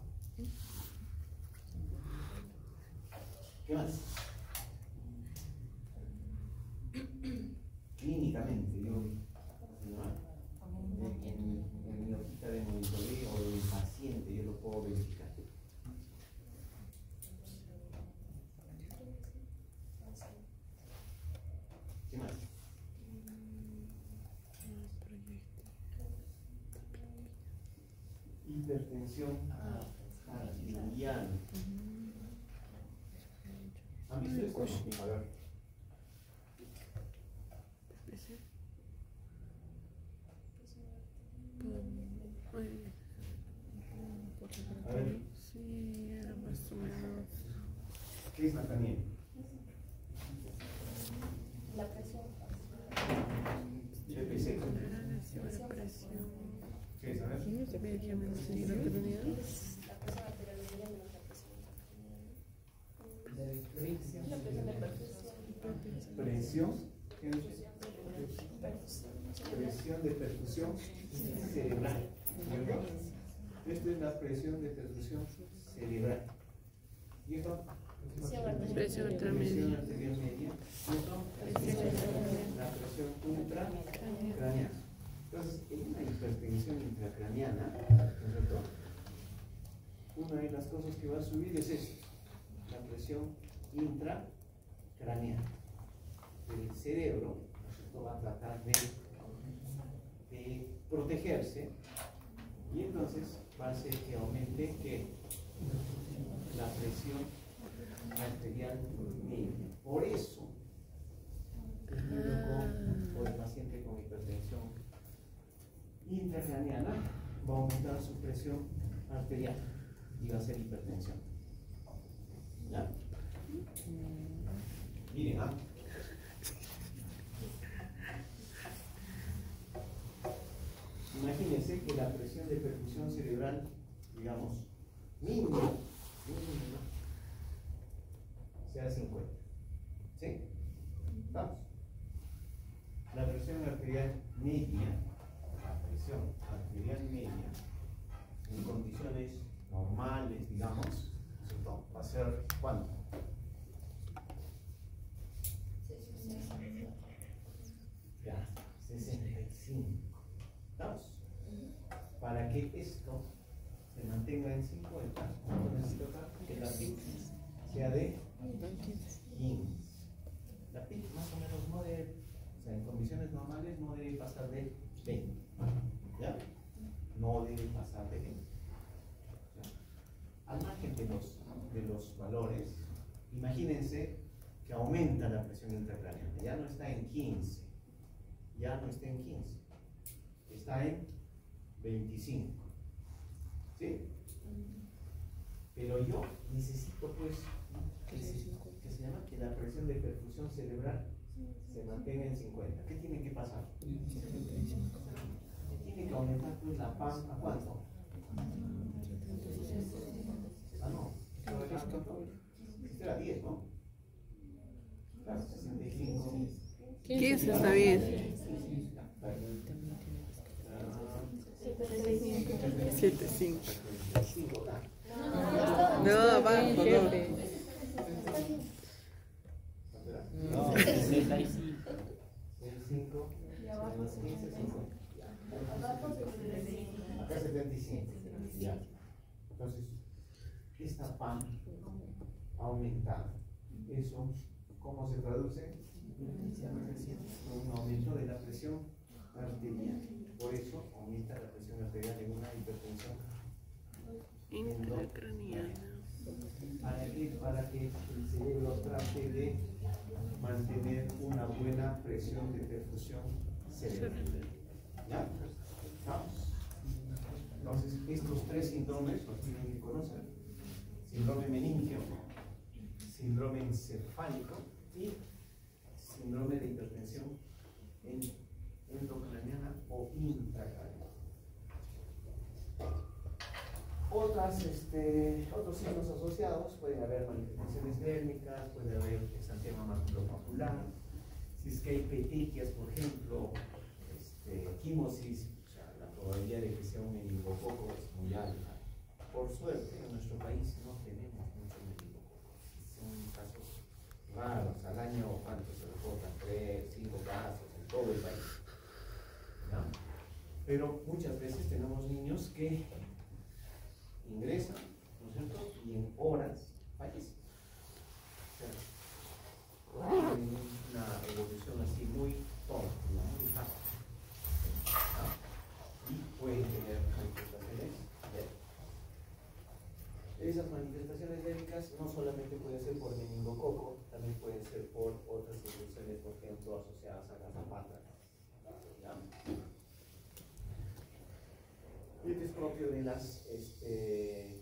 A: ¿Qué más? Clínicamente, yo, ¿no? en mi hojita de monitoreo del paciente, yo lo puedo verificar. ¿Qué más? Hipertensión arterial. ¿Han visto esto? A ver. A ver.
D: Sí, era más o menos.
A: ¿Qué es Nathaniel?
C: La presión.
A: BPC.
D: La presión.
A: ¿Qué es? A ver.
D: Media menos intracranial.
C: Es la presión arterial media menos la presión intracranial. La presión de perfusión.
A: Presión. ¿Qué es? Presión de perfusión cerebral. ¿Cierto? Esta es la presión de perfusión cerebral. ¿Y esto?
D: Presión arterial
A: Presión
D: media.
A: arterial media. ¿Y esto? La presión intracraneal. Entonces, en una hipertensión intracraneana, ¿cierto? Una de las cosas que va a subir es esto, la presión intracraneal. El cerebro, ¿cierto?, va a tratar de protegerse y entonces va a hacer que aumente la presión arterial media. Por eso, el niño o el paciente con hipertensión intracraneana va a aumentar su presión arterial y va a ser hipertensión. ¿Ya? Miren, ¿ah? Imagínense que la presión de perfusión cerebral, digamos, mínima, sea 50. ¿Sí? ¿Vamos? La presión arterial media, en condiciones normales, digamos, ¿cierto?, va a ser ¿cuánto? Ya, 65. ¿Estamos? Para que esto se mantenga en 50, necesito que la PIC sea de 15. La PIC más o menos no debe, o sea, en condiciones normales no debe pasar de 20. ¿Ya? No debe pasar de 20. ¿Ya? Al margen de los valores, imagínense que aumenta la presión intracraneal. Ya no está en 15. Ya no está en 15. Está en 25. ¿Sí? Pero yo necesito, pues, que se llama que la presión de perfusión cerebral se mantenga en 50. ¿Qué tiene que pasar? Tiene que aumentar, pues, la PAM a ¿cuánto? Ah, no. Este era 10, ¿no? Claro, 65.
D: 15 está bien. 7.5. No, abajo, no.
A: No, 65. 65. Menos 15, 50. Acá 75. Ya. Entonces, esta PAM aumentada. ¿Eso cómo se traduce? Un aumento de la presión arterial. Por eso aumenta la presión arterial en una hipertensión
D: Intracraniana.
A: para que el cerebro trate de mantener una buena presión de perfusión cerebral. ¿Ya? ¿Vamos? Entonces, estos tres síndromes los tienen que conocer: síndrome meningio, síndrome encefálico y síndrome de hipertensión endocraniana o intracraniana. Otros signos asociados: puede haber manifestaciones dérmicas, puede haber exantema maculopapular, si es que hay petequias, por ejemplo, quimosis, o sea, la probabilidad de que sea un meningococo es muy alta. por suerte, en nuestro país no tenemos mucho meningococo. Son casos raros. Al año, ¿cuántos se reportan? 3, 5 casos en todo el país. ¿Ya? Pero muchas veces tenemos niños que ingresan, ¿no es cierto? Y en horas fallecen. O sea, tienen una evolución así muy tonta, muy rápida. Y pueden tener manifestaciones léricas. Esas manifestaciones léricas no solamente pueden ser por meningococo, también pueden ser por otras infecciones, por ejemplo, asociadas a garrapata. Este es propio de las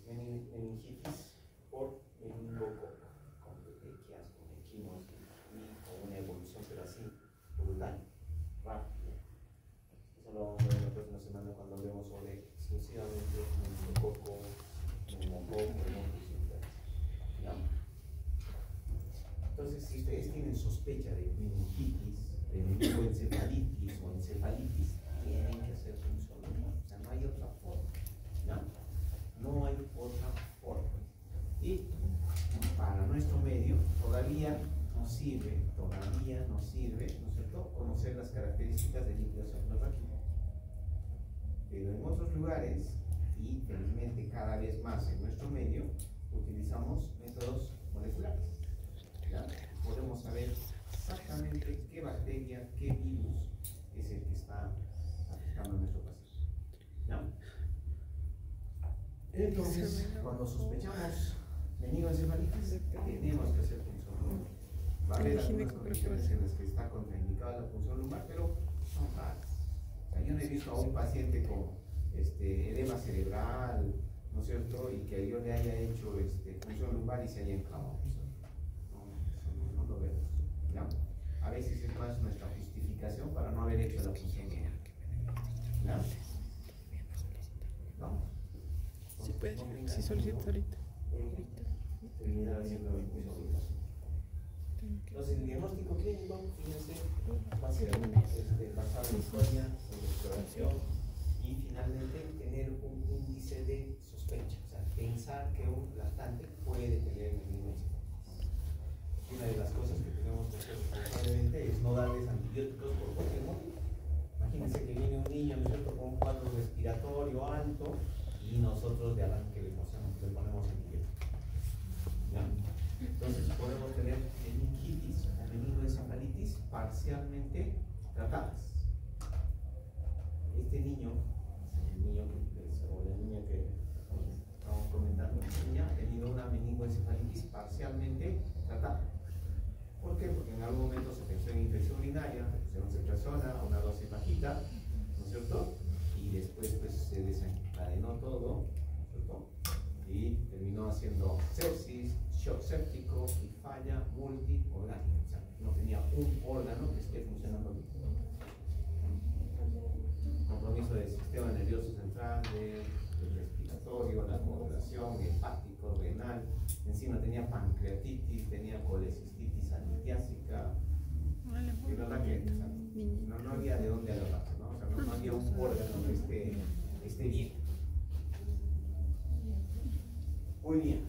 A: meningitis por meningococo, con petequias, con equimos y con una evolución, pero así, brutal, rápida. Eso lo vamos a ver la próxima semana cuando hablemos sobre exclusivamente meningococo, ¿ya? Entonces, si ustedes tienen sospecha de meningitis, de meningoencefalitis o encefalitis, tienen que hacer función lumbar. O sea, no hay otra forma. ¿Ya? No hay otra forma. Y para nuestro medio todavía nos sirve, ¿no es cierto?, conocer las características del líquido cefalorraquídeo. Pero en otros lugares, y felizmente cada vez más en nuestro medio, utilizamos métodos moleculares. ¿Ya? Podemos saber exactamente qué bacteria, qué virus es el que está afectando a nuestro paciente. ¿Ya? Entonces, cuando sospechamos meningoencefalitis, tenemos que hacer punción lumbar. Va a haber algunas condiciones en las que está contraindicada la punción lumbar, pero son raras. O sea, yo no he visto a un paciente con edema cerebral, ¿no es cierto?, y que yo le haya hecho punción lumbar y se haya enclavado. No lo vemos. ¿Ya? A veces es más nuestra justificación para no haber hecho la punción lumbar. ¿Ya? ¿No?
D: Sí, puede, sí solicito ahorita.
A: Terminar haciendo la punción lumbar. Entonces, el diagnóstico clínico, fíjense, va a ser basado en historia, en exploración y finalmente tener un índice de sospecha, o sea, pensar que un lactante puede tener meningoencefalitis. Una de las cosas que tenemos que hacer responsablemente es no darles antibióticos por cualquier motivo. Imagínense que viene un niño, ¿no es cierto?, con un cuadro respiratorio alto y nosotros de arranque le ponemos antibióticos. ¿Ya? Entonces podemos tener meningitis o meningoencefalitis parcialmente tratadas. Este niño, o la niña que estamos comentando, ha tenido una meningoencefalitis parcialmente tratada. ¿Por qué? Porque en algún momento se pensó en infección urinaria, le pusieron ceftriaxona a una dosis bajita, ¿no es cierto? Y después pues se desencadenó todo, ¿no es cierto? Y terminó haciendo sepsis, shock séptico y falla multiorgánica. O sea, no tenía un órgano que esté funcionando bien. Compromiso del sistema nervioso central, del respiratorio, la modulación, hepático, renal. Encima tenía pancreatitis, tenía colecistitis anitiásica. Y verdad que no había de dónde agarrarse, ¿no? O sea, no había un órgano que esté bien. Muy bien.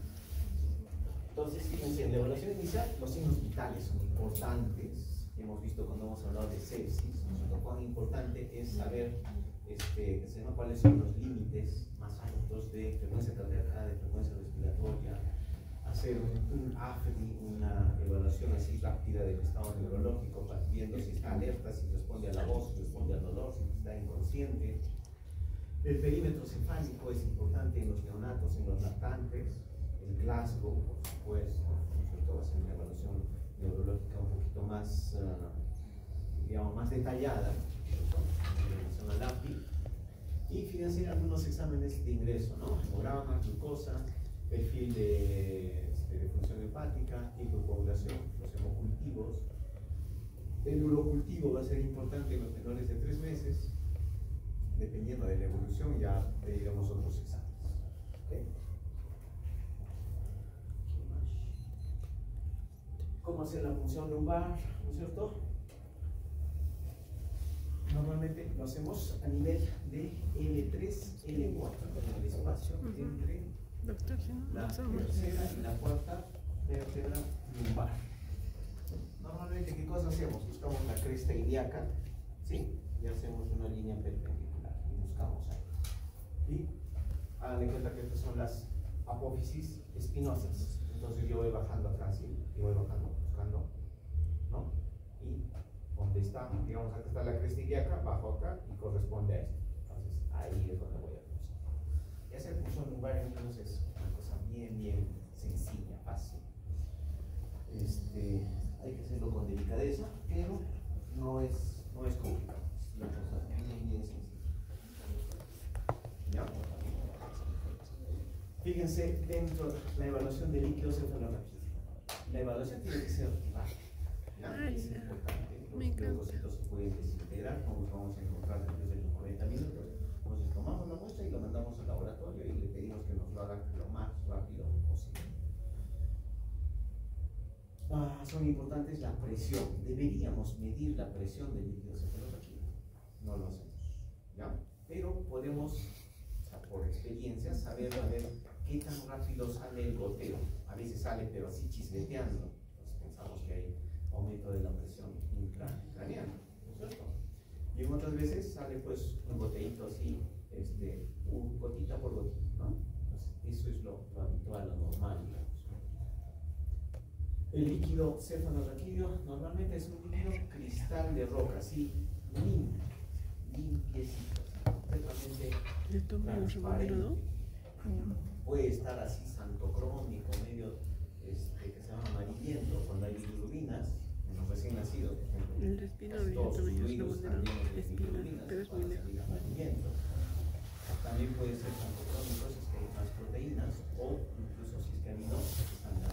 A: Entonces, fíjense, en la evaluación inicial, los signos vitales son importantes. Hemos visto cuando hemos hablado de sepsis, lo cuán importante es saber cuáles son los límites más altos de frecuencia cardíaca, de frecuencia respiratoria, hacer un AFRI, una evaluación así rápida del estado neurológico, viendo si está alerta, si responde a la voz, si responde al dolor, si está inconsciente. El perímetro cefálico es importante en los neonatos, en los lactantes. El Glasgow, por supuesto, va a ser una evaluación neurológica un poquito más, digamos, más detallada en relación al API. Y fíjense algunos exámenes de ingreso, ¿no? Hemograma, glucosa, perfil de función hepática, hipocoagulación, los hemocultivos. El urocultivo va a ser importante en los menores de 3 meses. Dependiendo de la evolución, ya pediremos otros exámenes. ¿Okay? ¿Cómo hacer la punción lumbar? ¿No es cierto? Normalmente lo hacemos a nivel de L3, L4, en el espacio entre
D: Doctor, si no,
A: la
D: no sabemos.
A: tercera y la cuarta vértebra lumbar. Normalmente, ¿qué cosa hacemos? Buscamos la cresta ilíaca, ¿sí? Y hacemos una línea perpendicular y buscamos ahí. Y hagan de cuenta que estas son las apófisis espinosas. Entonces yo voy bajando acá, ¿sí? Y voy bajando, buscando, ¿no? Y donde está, digamos, acá está la cresta ilíaca, bajo acá y corresponde a esto. Entonces ahí es donde voy a pulsar. Y hacer punción lumbar en niños es una cosa bien sencilla, fácil. Hay que hacerlo con delicadeza, pero no es complicado. Es una cosa bien sencilla. ¿Ya? Fíjense dentro de la evaluación de líquidos cefalorraquídeos. La evaluación tiene que ser rápida. ¿Ya? Es importante. Los leucocitos se pueden desintegrar, como vamos a encontrar después de los 40 minutos. Entonces tomamos la muestra y lo mandamos al laboratorio y le pedimos que nos lo hagan lo más rápido posible. Son importantes la presión. Deberíamos medir la presión del líquido cefalorraquídeo. No lo hacemos. ¿Ya? Pero podemos, o sea, por experiencia, saber a ver qué tan rápido sale el goteo. A veces sale, pero así chispeteando. Entonces pensamos que hay aumento de la presión intracraneana, ¿no es cierto? Y en otras veces sale pues un goteíto así, gotita por gotita, ¿no? Entonces, eso es lo habitual, lo normal, digamos. El líquido cefalorraquídeo normalmente es un líquido cristal de roca, así, limpiecito, completamente transparente. Puede estar así santocrómico, medio que se llama amarillento cuando hay bilirrubinas en los recién nacidos, por ejemplo.
D: El espinal
A: Todos sus
D: también es
A: fluidos
D: una
A: están
D: bandera
A: llenos de
D: espinal,
A: bilirrubinas,
D: pero es
A: van
D: muy
A: a
D: lejos.
A: salir amarillentos. También puede ser santocrómico, si es que hay más proteínas, o incluso si es que hay no, están acá.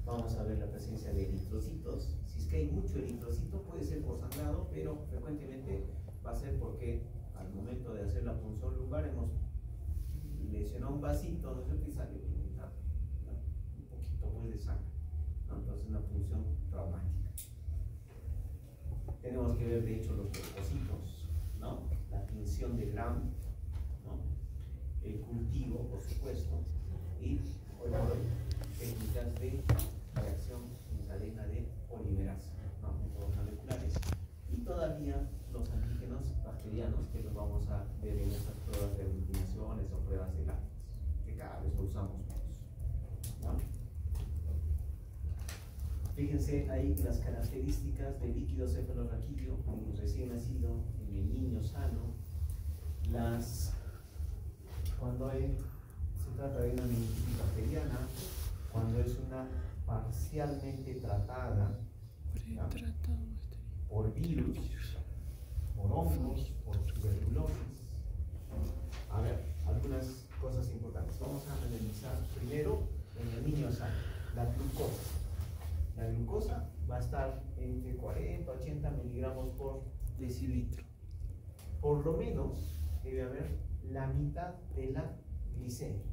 A: Vamos a ver la presencia de eritrocitos. Si es que hay mucho eritrocito, puede ser por sangrado, pero frecuentemente va a ser porque al momento de hacer la punción lumbar hemos lesionado un vasito, ¿no es cierto? Y sale un poquito pues de sangre, ¿no? Entonces una punción traumática. Tenemos que ver de hecho los leucocitos, ¿no? La tinción de Gram, ¿no? El cultivo, por supuesto, y hoy por hoy técnicas de reacción en cadena de polimerasa, ¿no? Métodos moleculares, y todavía los antígenos bacterianos que los vamos a ver en estas pruebas de aglutinaciones o pruebas de lácteos, que cada vez lo usamos menos, ¿no? Fíjense ahí las características del líquido cefalorraquídeo en el recién nacido, en el niño sano, cuando se trata de una meningitis bacteriana, cuando es una parcialmente tratada, ¿ya? Por virus, por hongos, por tuberculosis. A ver, algunas cosas importantes. Vamos a analizar primero en el niño sano, la glucosa. La glucosa va a estar entre 40 y 80 miligramos por decilitro. Por lo menos debe haber la mitad de la glicemia.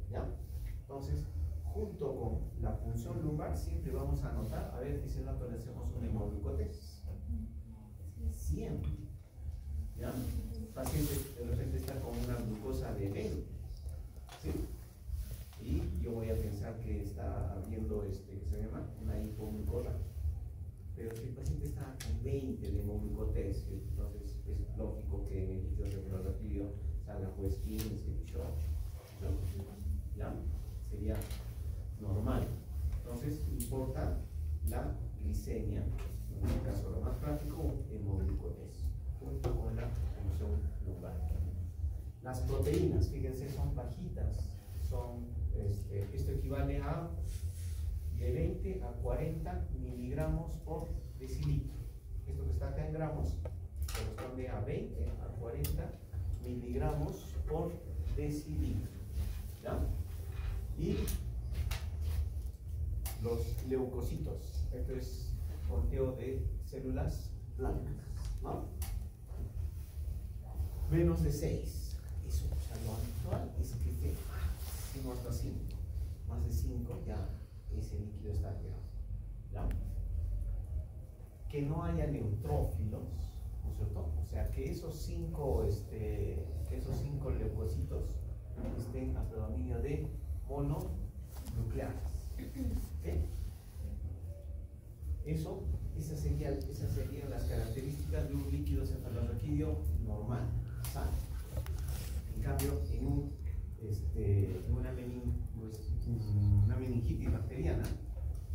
A: ¿Ya? Entonces, junto con la punción lumbar, siempre vamos a anotar, a ver, dice el dato, le hacemos un hemoglucotés. Siempre. ¿Ya? El paciente de repente está con una glucosa de 20. ¿Sí? Y yo voy a pensar que está habiendo, que se llama una hipoglucosa. Pero si el paciente está con 20 de hemoglucotés, entonces es lógico que en el líquido cefalorraquídeo salga pues 15, 18. ¿Ya? Sería normal. Entonces importa la glicemia, en este caso lo más práctico, hemoglucotés, junto con la punción lumbar. Las proteínas, fíjense, son bajitas, esto equivale a de 20 a 40 miligramos por decilitro. Esto que está acá en gramos corresponde a 20 a 40 miligramos por decilitro. ¿Ya? Y los leucocitos, esto es conteo de células blancas, ¿no? Menos de 6. Eso, o sea, lo habitual es que esté máximo hasta 5. Más de 5 ya ese líquido está alterado. ¿Ya? Que no haya neutrófilos, ¿no es cierto? O sea, que esos 5 leucocitos estén existen a predominio de mononucleares. ¿Okay? Esas serían las características de un líquido cefalorraquídeo normal, sano. En cambio, en una meningitis bacteriana,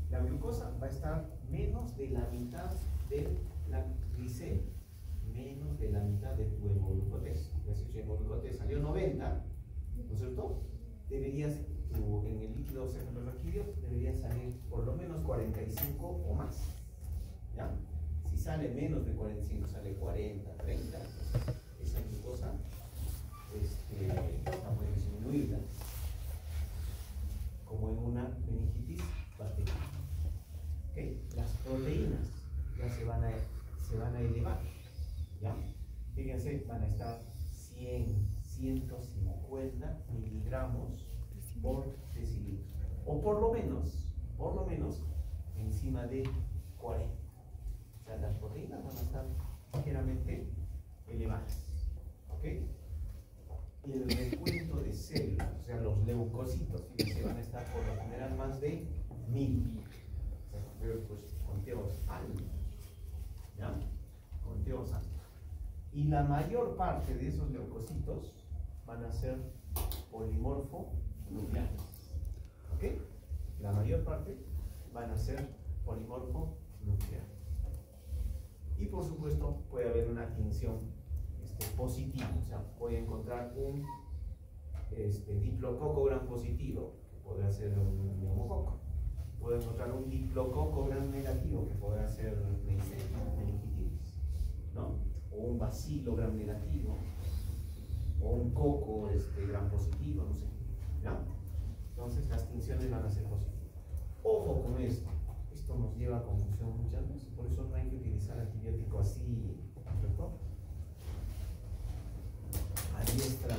A: la glucosa va a estar menos de la mitad de la glicemia, menos de la mitad de tu hemoglucotés. Si tu hemoglucotés salió 90, ¿no es cierto? En el líquido cefalorraquídeo debería salir por lo menos 45 o más. ¿Ya? Si sale menos de 45, sale 40, 30, esa glucosa no puede disminuirla, como en una meningitis bacteriana. ¿Okay? Las proteínas ya se van a elevar. ¿Ya? Fíjense, van a estar 150 miligramos por decilitro, o por lo menos encima de 40. O sea, las proteínas van a estar ligeramente elevadas. ¿Ok? Y el recuento de células, o sea, los leucocitos, fíjense, van a estar por lo general más de 1000. O sea, pero pues conteos altos. ¿Ya? Conteos altos. Y la mayor parte de esos leucocitos van a ser polimorfonucleares. ¿Ok? La mayor parte van a ser polimorfonucleares. Y por supuesto puede haber una tinción positiva, o sea, voy a encontrar un diplococo gram positivo, que podría ser un neumococo. Puedo encontrar un diplococo gram negativo, que podrá ser meningitis, ¿no? O un bacilo gram negativo, o un coco gram positivo, no sé. ¿Ya? Entonces las tinciones van a ser positivas. Ojo con esto. Esto nos lleva a confusión muchas veces, por eso no hay que utilizar antibiótico así, ¿cierto? A diestra.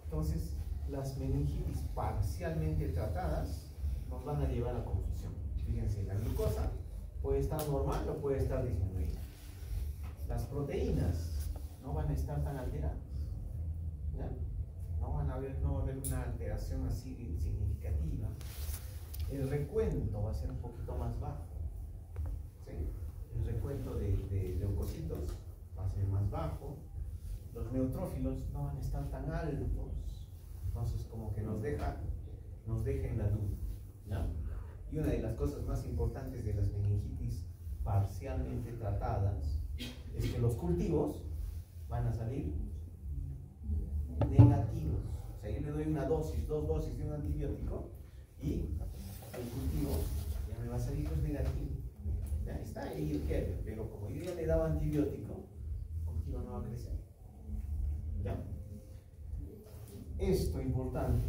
A: Entonces, las meningitis parcialmente tratadas nos van a llevar a confusión. Fíjense, la glucosa puede estar normal o puede estar disminuida. Las proteínas no van a estar tan alteradas. ¿Ya? No va a haber una alteración así significativa. El recuento va a ser un poquito más bajo. ¿Sí? El recuento de leucocitos va a ser más bajo. Los neutrófilos no van a estar tan altos. Entonces, como que nos deja en la duda. ¿Ya? Y una de las cosas más importantes de las meningitis parcialmente tratadas es que los cultivos van a salir negativos. O sea, yo le doy una dosis, 2 dosis de un antibiótico y el cultivo ya me va a salir pues negativo. Ya está ahí el carrier, pero como yo ya le daba antibiótico, el cultivo no va a crecer. ¿Ya? Esto importante,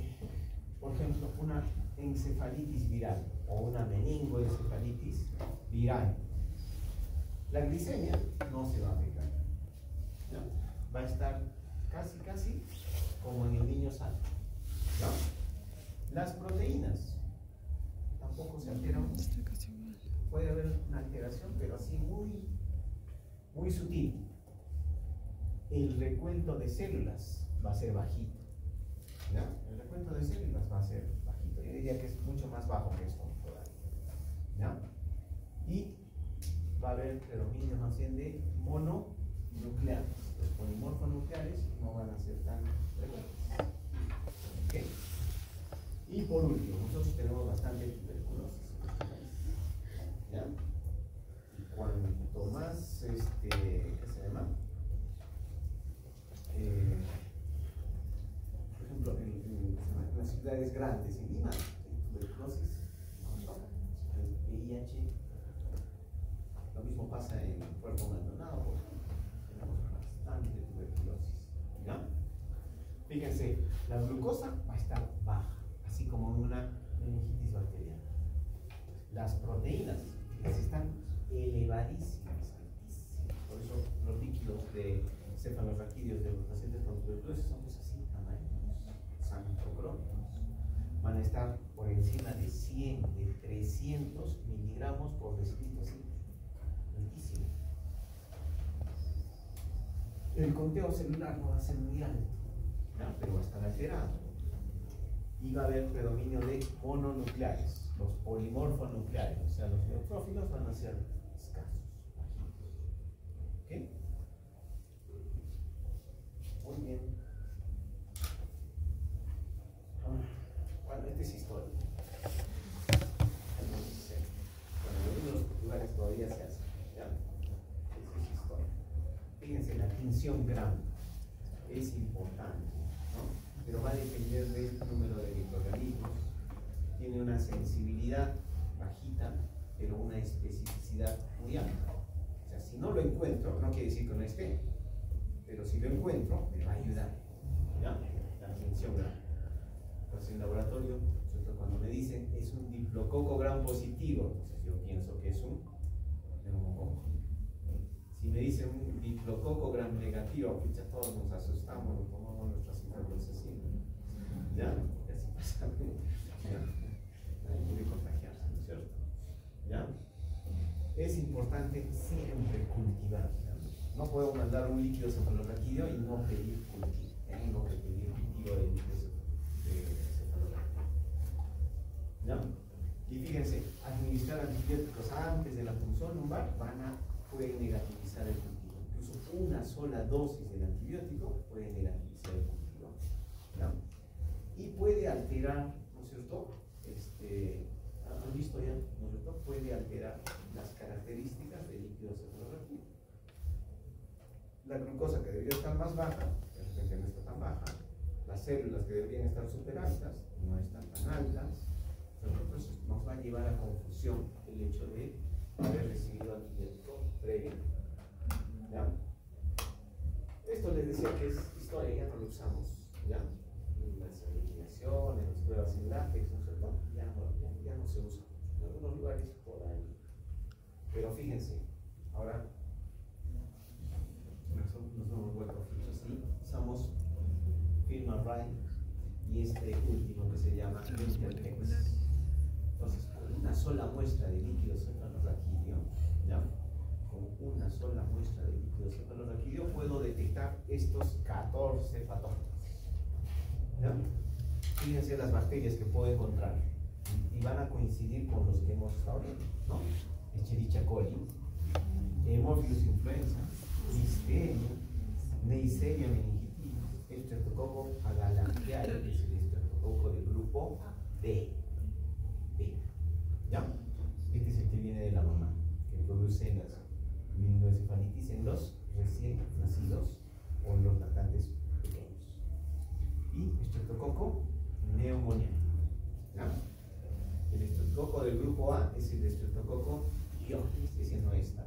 A: por ejemplo, una encefalitis viral o una meningoencefalitis viral. La glicemia no se va a afectar. ¿Ya? Va a estar casi como en el niño sano. ¿Ya? Las proteínas tampoco se alteran. Puede haber una alteración, pero así muy sutil. El recuento de células va a ser bajito. ¿Ya? El recuento de células va a ser bajito. Yo diría que es mucho más bajo que esto todavía. ¿Ya? Y va a haber predominio más bien de mononucleares. Los polimorfonucleares no van a ser tan frecuentes. ¿Okay? Y por último, nosotros tenemos bastante tuberculosis. ¿Ya? Y cuanto más, ¿qué se llama? Por ejemplo, en las ciudades grandes, en Lima, hay tuberculosis, el VIH. Lo mismo pasa en el cuerpo abandonado, porque tenemos bastante tuberculosis. ¿Ya? Fíjense, la glucosa va a estar baja, así como en una meningitis bacteriana. Las proteínas están elevadísimas, altísimas. Por eso los líquidos de cefalorraquídeos de los pacientes con tuberculosis son pues así, amarillos, sanocrónicos. Van a estar por encima de 100, de 300 miligramos por decilitro, así, altísimo. El conteo celular no va a ser muy alto, ¿no? Pero alterado. Y va a haber predominio de mononucleares, los polimorfonucleares, o sea, los neutrófilos van a ser escasos, bajitos. ¿Ok? Muy bien. Bueno, este es histórico. Bueno, en algunos lugares todavía se hace. ¿Ya? Eso es historia. Fíjense, la tinción gram es importante, ¿no? Pero va a depender del número de microorganismos. Tiene una sensibilidad bajita, pero una especificidad muy alta. O sea, si no lo encuentro, no quiere decir que no esté, pero si lo encuentro, me va a ayudar. ¿Ya? La tinción gram. Entonces, en laboratorio, cuando me dicen es un diplococo gram positivo, entonces yo pienso que es un neumococo. Si me dicen un diplococo gram negativo, pucha, todos nos asustamos, nos tomamos nuestras intervenciones. ¿Ya? Porque así pasa. ¿Ya? Nadie puede contagiarse, ¿no es cierto? ¿Ya? Es importante siempre cultivar. ¿Ya? No puedo mandar un líquido cefalorraquídeo y no pedir cultivo. Tengo que pedir cultivo de líquido cefalorraquídeo. ¿Ya? Y fíjense, administrar antibióticos antes de la punción lumbar puede negativizar el cultivo. Incluso una sola dosis del antibiótico puede negativizar el cultivo. ¿Ya? Y puede alterar, ¿no es cierto? ¿Han visto ya? ¿No es cierto? Puede alterar las características del líquido cefalorraquídeo. La glucosa que debería estar más baja, de repente no está tan baja. Las células que deberían estar súper altas, no están tan altas. Entonces nos va a llevar a confusión el hecho de haber recibido antibiótico previo. ¿Ya? Esto les decía que es historia, ya no lo usamos. ¿Ya? En las eliminaciones, en las pruebas en látex, ¿no es cierto? Ya no se usa. En algunos lugares por ahí. Pero fíjense, ahora nos hemos vuelto fijos y usamos Firma Ryan y este último que se llama Intertex. Entonces, con una sola muestra de líquido cefalorraquídeo, ¿ya? Con una sola muestra de líquido cefalorraquídeo puedo detectar estos 14 patógenos. ¿Ya? Fíjense las bacterias que puedo encontrar y van a coincidir con los que hemos estado viendo, ¿no? Escherichia coli, Haemophilus influenza, Listeria, Neisseria meningitis, Streptococcus agalactiae, que es el estreptococo del grupo B. ¿Ya? Este es el que viene de la mamá, que produce las meningoencefalitis en los recién nacidos o en los lactantes pequeños. Y estreptococo pneumoniae. ¿Ya? El estreptococo del grupo A es el estreptococo Biotis, ese no está.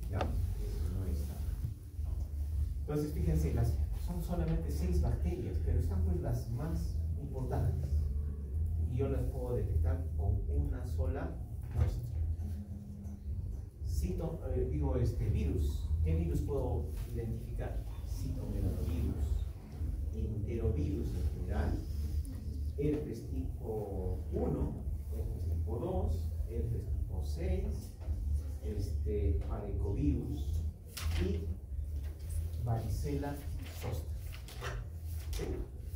A: ¿Ya? Ese no está. Entonces, fíjense, son solamente 6 bacterias, pero están pues las más importantes. Y yo las puedo detectar con una sola muestra. Virus. ¿Qué virus puedo identificar? Citomegalovirus, enterovirus en general, herpes tipo 1, herpes tipo 2, herpes tipo 6, parecovirus y varicela zoster. ¿Sí?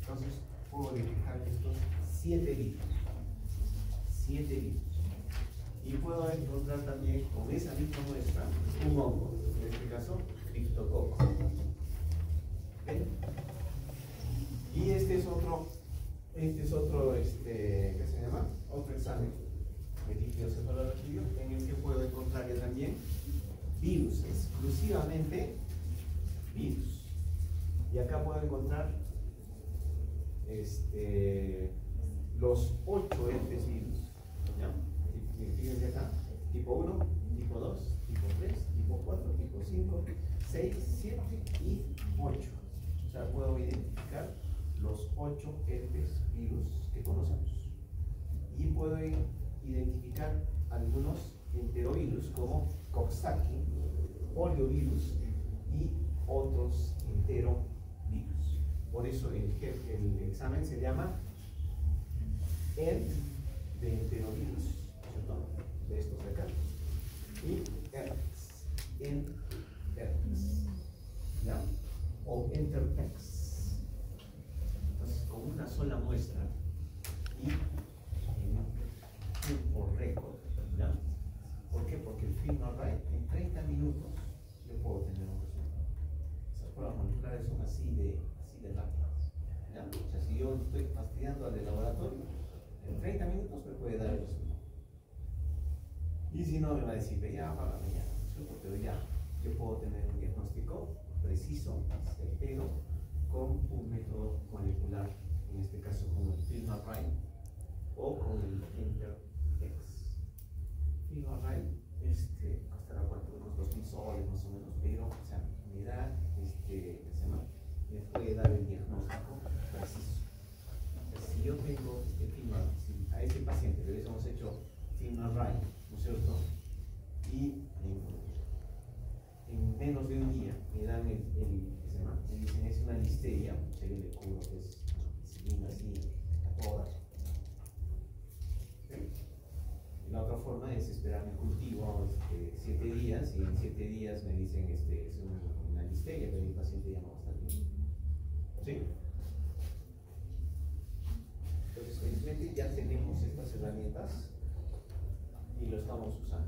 A: Entonces puedo detectar estos 7 virus. 7 virus. Y puedo encontrar también con esa misma muestra un hongo, en este caso, Cryptococcus. ¿Okay? Y este es otro, ¿qué se llama? Otro examen de líquido cefalorraquídeo en el que puedo encontrar ya también virus, exclusivamente virus. Y acá puedo encontrar los 8 herpes virus. ¿Ya? Fíjense acá, tipo 1, tipo 2, tipo 3, tipo 4, tipo 5, 6, 7 y 8. O sea, puedo identificar los 8 herpes virus que conocemos. Y puedo identificar algunos enterovirus como Coxsackie, poliovirus y otros enterovirus. Por eso el examen se llama ENT de enterovirus, ¿cierto? De estos de acá. Y herpes, herpes, ¿ya? O Enterpex. Entonces, con una sola muestra y en tiempo récord, ¿ya? ¿Por qué? Porque el film array en 30 minutos yo puedo tener un resultado. Esas pruebas moleculares son así de rápidas, ¿ya? O sea, si yo estoy fastidiando al de laboratorio, en 30 minutos me puede dar el resultado. Y si no, me va a decir, ve ya, para mañana, pero ya, yo puedo tener un diagnóstico preciso, certero, con un método molecular, en este caso con el film array o con el InterX. Film array, costará cuánto, unos 2.000 soles más o menos, pero, o sea, me da, me puede dar el diagnóstico preciso. Entonces, si yo tengo film array, si a este paciente le hubiésemos hecho film array, ¿no es cierto? Y en menos de un día me dan me dicen es una listeria, yo le cubro que es penicilina así a todas. ¿Sí? Y la otra forma es esperar mi cultivo 7 días y en 7 días me dicen es una listeria, pero el paciente ya no va a estar bien. ¿Sí? Entonces, felizmente ya tenemos estas herramientas y lo estamos usando.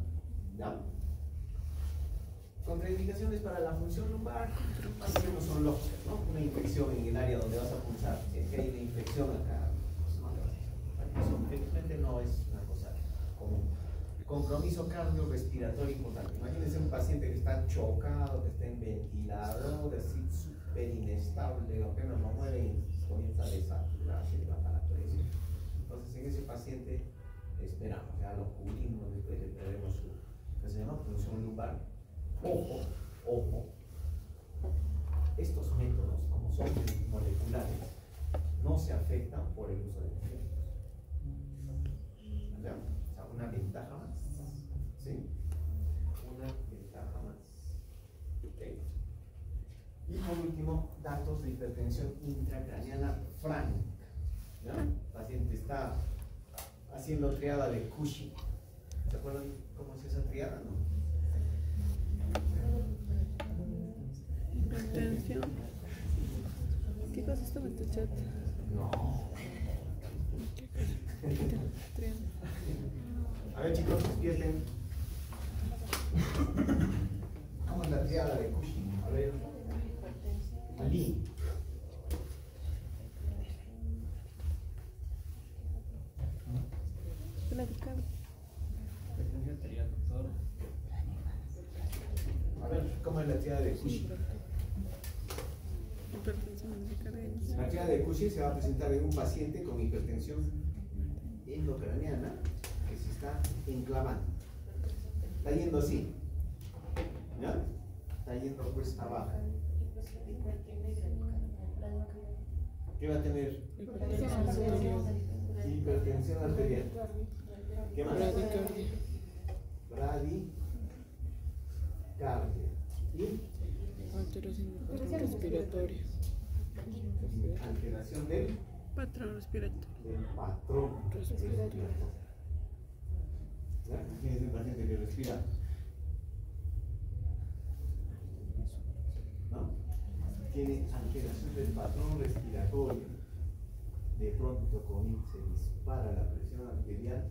A: ¿Ya? Contraindicaciones para la función lumbar, más o menos son lógicas, ¿no? Una infección en el área donde vas a pulsar, si es que hay una infección acá, pues no le vas a hacer. Eso felizmente no es una cosa común. Compromiso cardiorrespiratorio importante. Imagínense un paciente que está chocado, que está en ventilador, así súper inestable, apenas lo mueve y comienza a desaturarse, le baja la presión. Entonces en ese paciente esperamos, ya lo cubrimos, después le traemos su, que se llama función lumbar. Ojo, estos métodos, como son moleculares, no se afectan por el uso de químicos. ¿Ya? O sea, una ventaja más. ¿Sí? Una ventaja más. ¿Okay? Y por último, datos de hipertensión intracraneana franca. ¿Ya? El paciente está haciendo triada de Cushing. ¿Se acuerdan cómo es esa triada? ¿No?
D: Hipertensión. ¿Qué pasa esto en tu chat?
A: No.
D: ¿Qué?
A: A ver, chicos, despierten. Vamos a la triada de Cushing. A ver. Ali. A ver, ¿cómo es la triada de Cushing? La triada de Cushing se va a presentar en un paciente con hipertensión endocraniana que se está enclavando. Está yendo así. ¿Ya? Está yendo pues abajo. ¿Qué va a tener? Hipertensión arterial. ¿Qué más? Bradicardia. Y
D: respiratorio.
A: alteración del
D: Patrón respiratorio.
A: patrón respiratorio. ¿Ya? Imagínense un paciente que respira, ¿no? Tiene alteración del patrón respiratorio. De pronto se dispara la presión arterial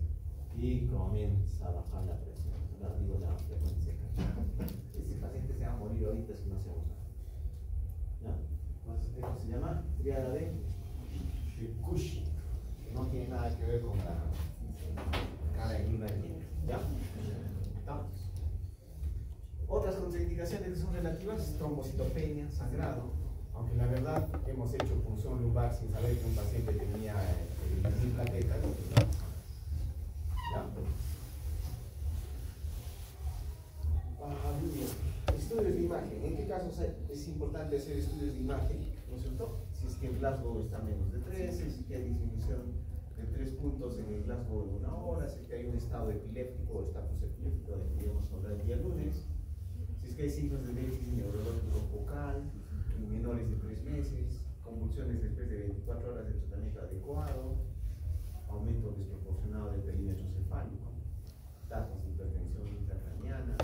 A: y comienza a bajar la presión, la frecuencia cardíaca. Ese paciente se va a morir ahorita si no hacemos nada. ¿Ya? Entonces, esto se llama triada de Cushing. No tiene nada que ver con la cara en una línea. ¿Ya? ¿Estamos? Otras contraindicaciones que son relativas: trombocitopenia, sangrado. Aunque la verdad hemos hecho punción lumbar sin saber que un paciente tenía plaquetas. ¿Ya? Estudios de imagen. ¿En qué casos es importante hacer estudios de imagen? ¿No es cierto? Si es que el Glasgow está menos de 13, si es que hay disminución de 3 puntos en el Glasgow de 1 hora, si es que hay un estado epiléptico o estatus epiléptico de que íbamos a hablar el día lunes, si es que hay signos de déficit neurológico focal en menores de 3 meses, convulsiones después de 24 horas de tratamiento adecuado, aumento desproporcionado del perímetro cefálico, datos de hipertensión intracraniana.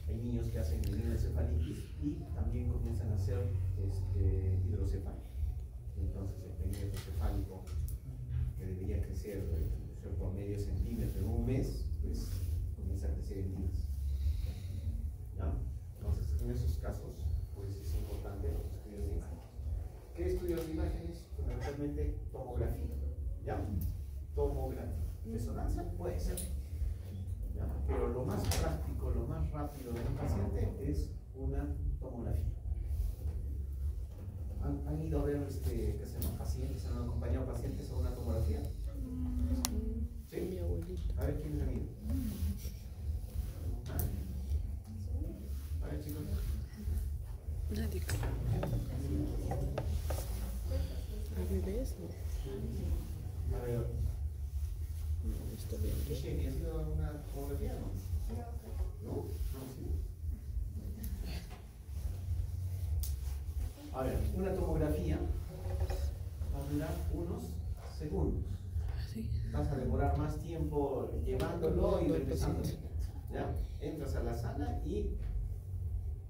A: Hay niños que hacen meningoencefalitis y también comienzan a hacer hidrocefalia. Entonces el perímetro cefálico crecer por medio centímetro en un mes, pues comienza a crecer en días. ¿Ya? Entonces, en esos casos, pues es importante los estudios de imágenes. ¿Qué estudios de imágenes? Fundamentalmente tomografía. ¿Ya? Tomografía. Resonancia puede ser. ¿Ya? Pero lo más práctico, lo más rápido de un paciente es una tomografía. ¿Han ido a ver qué se llama, pacientes, han acompañado pacientes a una tomografía? ¿Sí?
D: Mi abuelita.
A: A ver quiénes han ido. A ver, chicos.
D: Nadie. ¿A bebés? No.
A: A ver,
D: No, está bien.
A: Michelle, ¿has ido a una tomografía? ¿No? ¿No? Sí. A ver, una tomografía va a durar unos segundos.
D: Sí.
A: Vas a demorar más tiempo llevándolo y regresando. ¿Ya? Entras a la sala y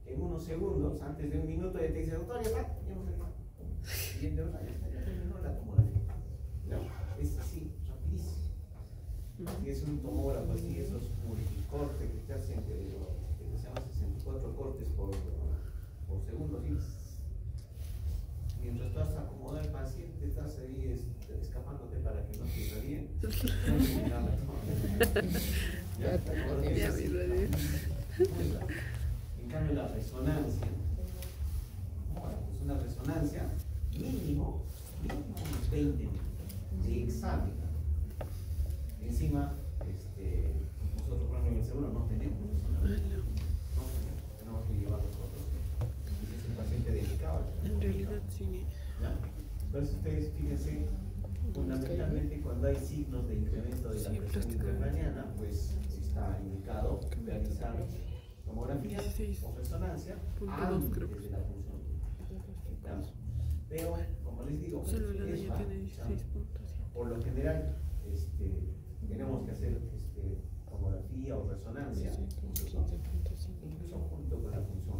A: en unos segundos, antes de un minuto, ya te dice, doctor, ya está, ya hemos terminado. Siguiente hora, ya está, ya terminó la tomografía. ¿Ya? Es así, rapidísimo. Si es un tomógrafo así, esos multicortes que te hacen, que se llaman 64 cortes por segundo, ¿sí? Mientras estás acomodando al paciente, estás ahí escapándote para que no te irradie. En cambio, la resonancia, pues una resonancia mínimo unos 20 minutos de examen. Encima, nosotros, por ejemplo, en el seguro no tenemos resonancia. No tenemos que llevar nosotros. Es un paciente delicado.
D: En realidad sí.
A: ¿Ya? Entonces ustedes fíjense, fundamentalmente cuando hay signos de incremento de la presión intracraneana, pues está indicado realizar tomografía o resonancia antes de la punción. ¿Ya? Pero, como les digo,
D: Solo la
A: es
D: niña
A: raro,
D: tiene 16 puntos.
A: por lo general tenemos que hacer tomografía o resonancia incluso junto con la punción.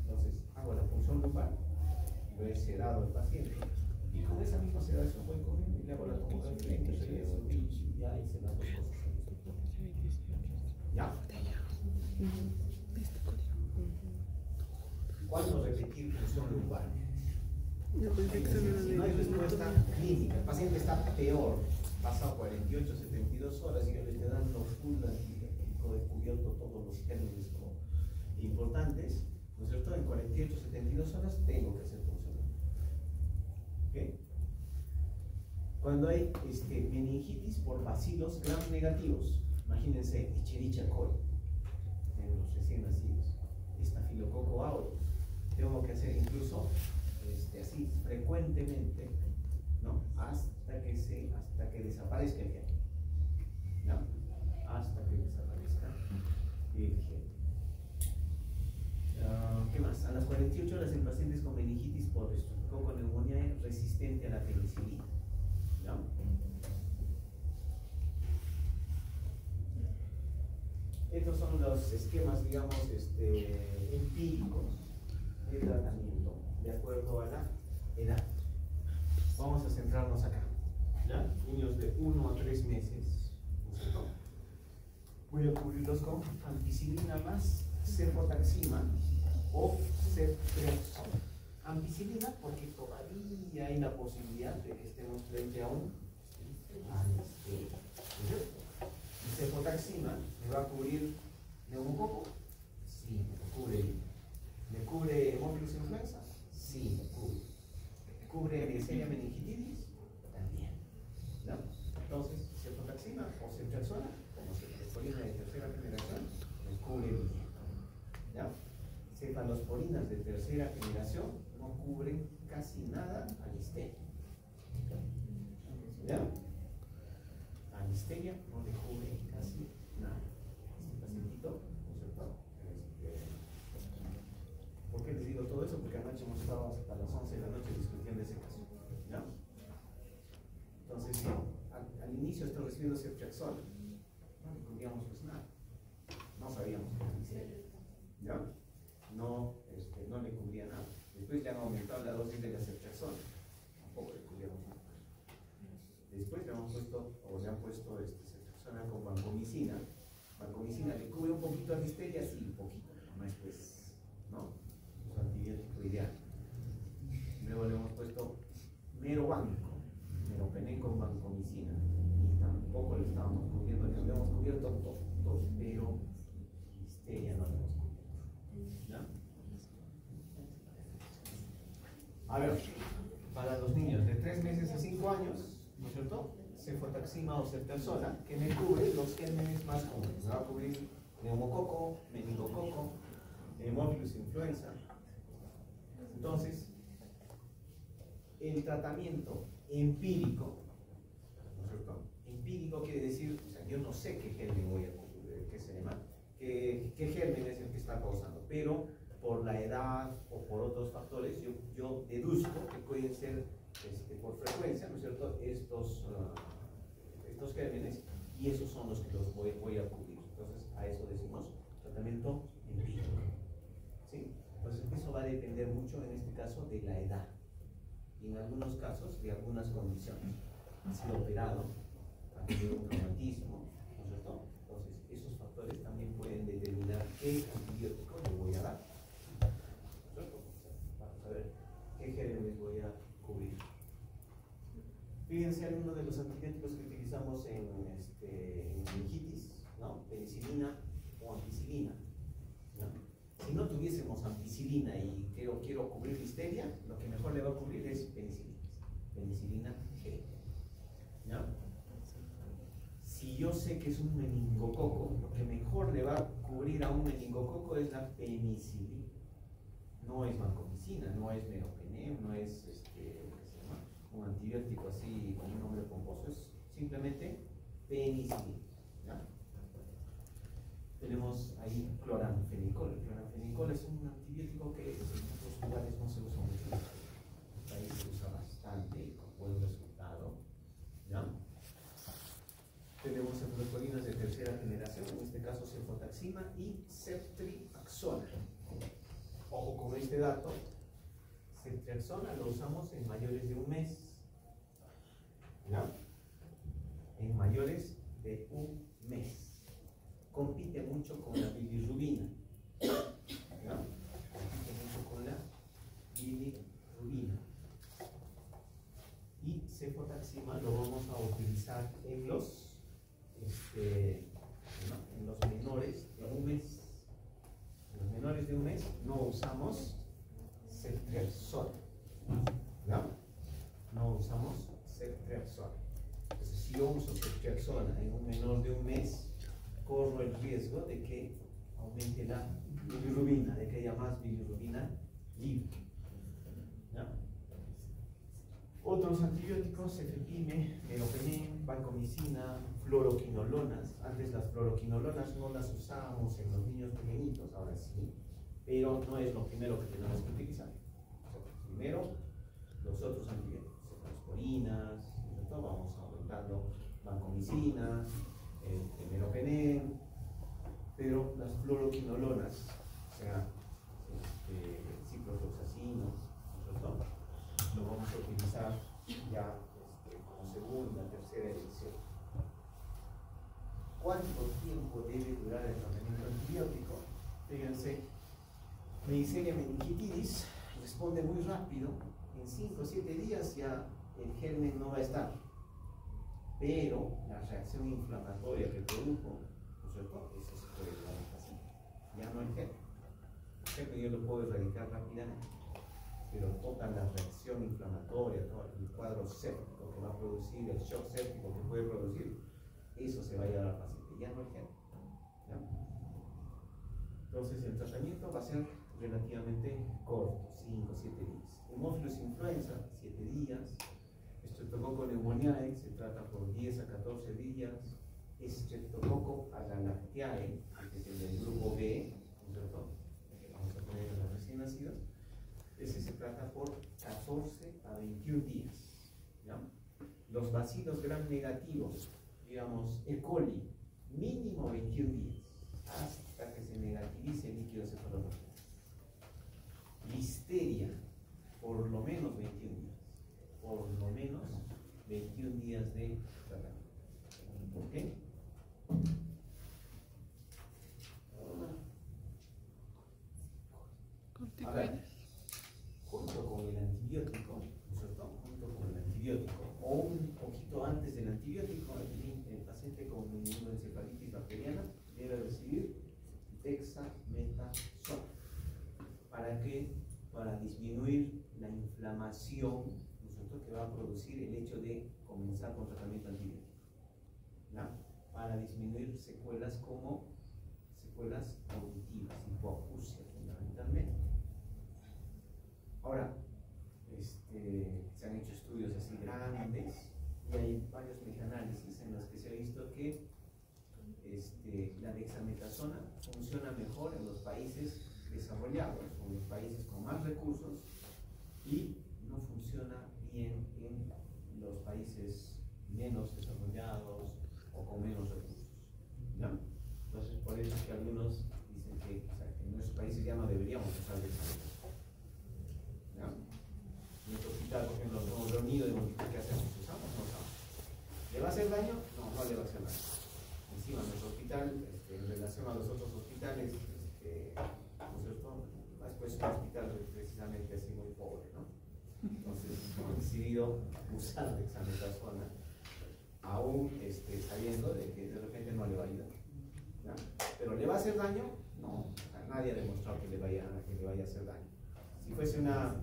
A: Entonces hago la punción lumbar, lo he sedado al paciente y con esa misma sedación voy corriendo y le hago la tomografía y ya hice las dos cosas. ¿Ya? ¿Cuándo repetir punción lumbar? Si no hay respuesta clínica, el paciente está peor, pasado 48, 72 horas y le estoy dando full antibiótico, descubierto todos los gérmenes importantes, ¿no es cierto? En 48, 72 horas tengo que hacer punción. ¿Okay? Cuando hay meningitis por bacilos gram negativos, imagínense Escherichia coli en los recién nacidos, estafilococo aureus, tengo que hacer incluso así frecuentemente, ¿no? Hasta que desaparezca el gen, ¿no? Hasta que desaparezca el gen. ¿Qué más? A las 48 horas el paciente es con meningitis por neumonía resistente a la penicilina, ¿no? Estos son los esquemas, digamos, empíricos de tratamiento de acuerdo a la edad. Vamos a centrarnos acá. ¿Ya? Niños de 1 a 3 meses. ¿No? Voy a cubrirlos con ampicilina más cefotaxima o ceftriaxona. Ampicilina porque todavía hay la posibilidad de que estemos frente a un anestesia. Y cefotaxima me va a cubrir neumococo. Sí, me cubre. ¿Me cubre Haemophilus influenza? Sí, me cubre. ¿Me cubre Neisseria meningitidis? También. ¿No? Entonces, cefotaxima o ceftriaxona, como cefalosporina de tercera generación, me cubre bien. ¿Ya? Cefalosporinas de tercera generación no cubren casi nada a Listeria. ¿Ya? A Listeria no le cubre casi nada. Este pacientito, ¿no es cierto? ¿Por qué les digo todo eso? Porque anoche hemos estado hasta las 11 de la noche discutiendo ese caso. ¿Ya? Entonces, sí, al inicio estoy recibiendo ceftriaxona. No le cubríamos pues nada. No sabíamos qué era Listeria. ¿Ya? No le cubría nada. Después le han aumentado la dosis de la ceftriaxona. Tampoco le cubríamos nada. Después le vancomicina le cubre un poquito a listeria, sí, un poquito, pero no es pues, ¿no? Es un antibiótico ideal. Luego le hemos puesto meropenem con vancomicina, y tampoco le estábamos cubriendo, le habíamos cubierto dos, pero listeria no le hemos cubierto. ¿Ya? A ver, para los niños de 3 meses a 5 años, ¿no es cierto? Cefotaxima o ceftriaxona, que me cubre los gérmenes más comunes. Me va a cubrir neumococo, meningococo, Haemophilus influenza. Entonces, el tratamiento empírico, ¿no es cierto? Empírico quiere decir, o sea, yo no sé qué germen voy a cubrir, qué se llama, qué germen es el que está causando, pero por la edad o por otros factores, yo deduzco que pueden ser por frecuencia, ¿no es cierto?, estos gérmenes, y esos son los que los voy a cubrir. Entonces, a eso decimos tratamiento empírico. ¿Sí? Entonces, eso va a depender mucho, en este caso, de la edad. Y en algunos casos, de algunas condiciones. Ha sido operado, ha tenido un traumatismo, ¿no es cierto? Entonces, esos factores también pueden determinar qué antibiótico le voy a dar. ¿No es cierto? Vamos a ver qué gérmenes voy a cubrir. Fíjense algunos de los antibióticos que utilizamos en meningitis, ¿no? Penicilina o ampicilina, ¿no? Si no tuviésemos ampicilina y quiero cubrir listeria, lo que mejor le va a cubrir es penicilina G, ¿no? Si yo sé que es un meningococo, lo que mejor le va a cubrir a un meningococo es la penicilina. No es vancomicina, no es meropenem, no es un antibiótico así con un nombre pomposo, es simplemente penicilina. ¿Ya? Tenemos ahí cloranfenicol. El cloranfenicol es un antibiótico que en otros lugares no se usa mucho. Ahí se usa bastante y con buen resultado. ¿Ya? Tenemos cefalosporinas de tercera generación, en este caso cefotaxima y ceftriaxona. Ojo con este dato. Ceftriaxona lo usamos en mayores de 1 mes. ¿Ya? En mayores de 1 mes. Compite mucho con la bilirrubina. ¿Ya? Compite mucho con la bilirrubina. Y cefotaxima lo vamos a utilizar en los menores de 1 mes. En los menores de 1 mes no usamos ceftriaxona, ¿no? No usamos ceftriaxona. Entonces, si yo uso ceftriaxona en un menor de 1 mes, corro el riesgo de que aumente la bilirrubina, de que haya más bilirrubina libre. ¿Ya? Otros antibióticos, cefepime, meropenem, vancomicina, fluoroquinolonas. Antes las fluoroquinolonas no las usábamos en los niños pequeñitos, ahora sí. Pero no es lo primero que tenemos que utilizar. Primero, los otros antibióticos, cefalosporinas, vamos aumentando vancomicina, meropenem, pero las fluoroquinolonas, o sea, ciprofloxacino, lo vamos a utilizar ya como segunda, tercera elección. ¿Cuánto tiempo debe durar el tratamiento antibiótico? Fíjense, Neisseria meningitidis responde muy rápido, en 5 o 7 días ya el germen no va a estar, pero la reacción inflamatoria que produjo, ¿no es cierto? Eso se puede erradicar así, ya no el germen. El germen yo lo puedo erradicar rápidamente, pero toda la reacción inflamatoria, todo el cuadro séptico que va a producir, el shock séptico que puede producir, eso se va a llevar al paciente, ya no el germen. ¿Ya? Entonces el tratamiento va a ser relativamente corto, 5 o 7 días. Haemophilus influenza, 7 días. Streptococcus pneumoniae se trata por 10 a 14 días. Streptococcus agalactiae, que es el del grupo B, ¿cierto? Vamos a poner en los recién nacidos. Ese se trata por 14 a 21 días. ¿Ya? Los bacilos gram negativos, digamos E. coli, mínimo 21 días, hasta que se negativice el líquido cefalorraquídeo. Listeria, por lo menos 21 días. Por lo menos 21 días de tratamiento. ¿Ok? antibiótico o un poquito antes del antibiótico, el paciente con meningoencefalitis bacteriana debe recibir dexametasona. ¿Para qué? Para disminuir la inflamación, ¿no es cierto?, que va a producir el hecho de comenzar con tratamiento antibiótico, ¿no? Para disminuir secuelas como secuelas auditivas, hipoacusia fundamentalmente. Ahora, se han hecho estudios así grandes y hay varios metaanálisis en los que se ha visto que la dexametasona funciona mejor en los países desarrollados o en los países con más recursos y no funciona bien en los países menos desarrollados o con menos recursos, ¿no? Entonces, por eso es que algunos dicen que, o sea, que en nuestros países ya no deberíamos usar dexametasona, ¿no? En nuestro hospital, por ejemplo, nos hemos reunido y hemos dicho qué hacemos, usamos, no usamos. ¿Le va a hacer daño? No, no le va a hacer daño. Encima, nuestro hospital, en relación a los otros hospitales, ¿no es cierto?, es un hospital precisamente así muy pobre, ¿no? Entonces, hemos decidido usar dexametasona, aún sabiendo de que de repente no le va a ayudar, ¿no? Pero ¿le va a hacer daño? No, o sea, nadie ha demostrado que le vaya a hacer daño. Si fuese una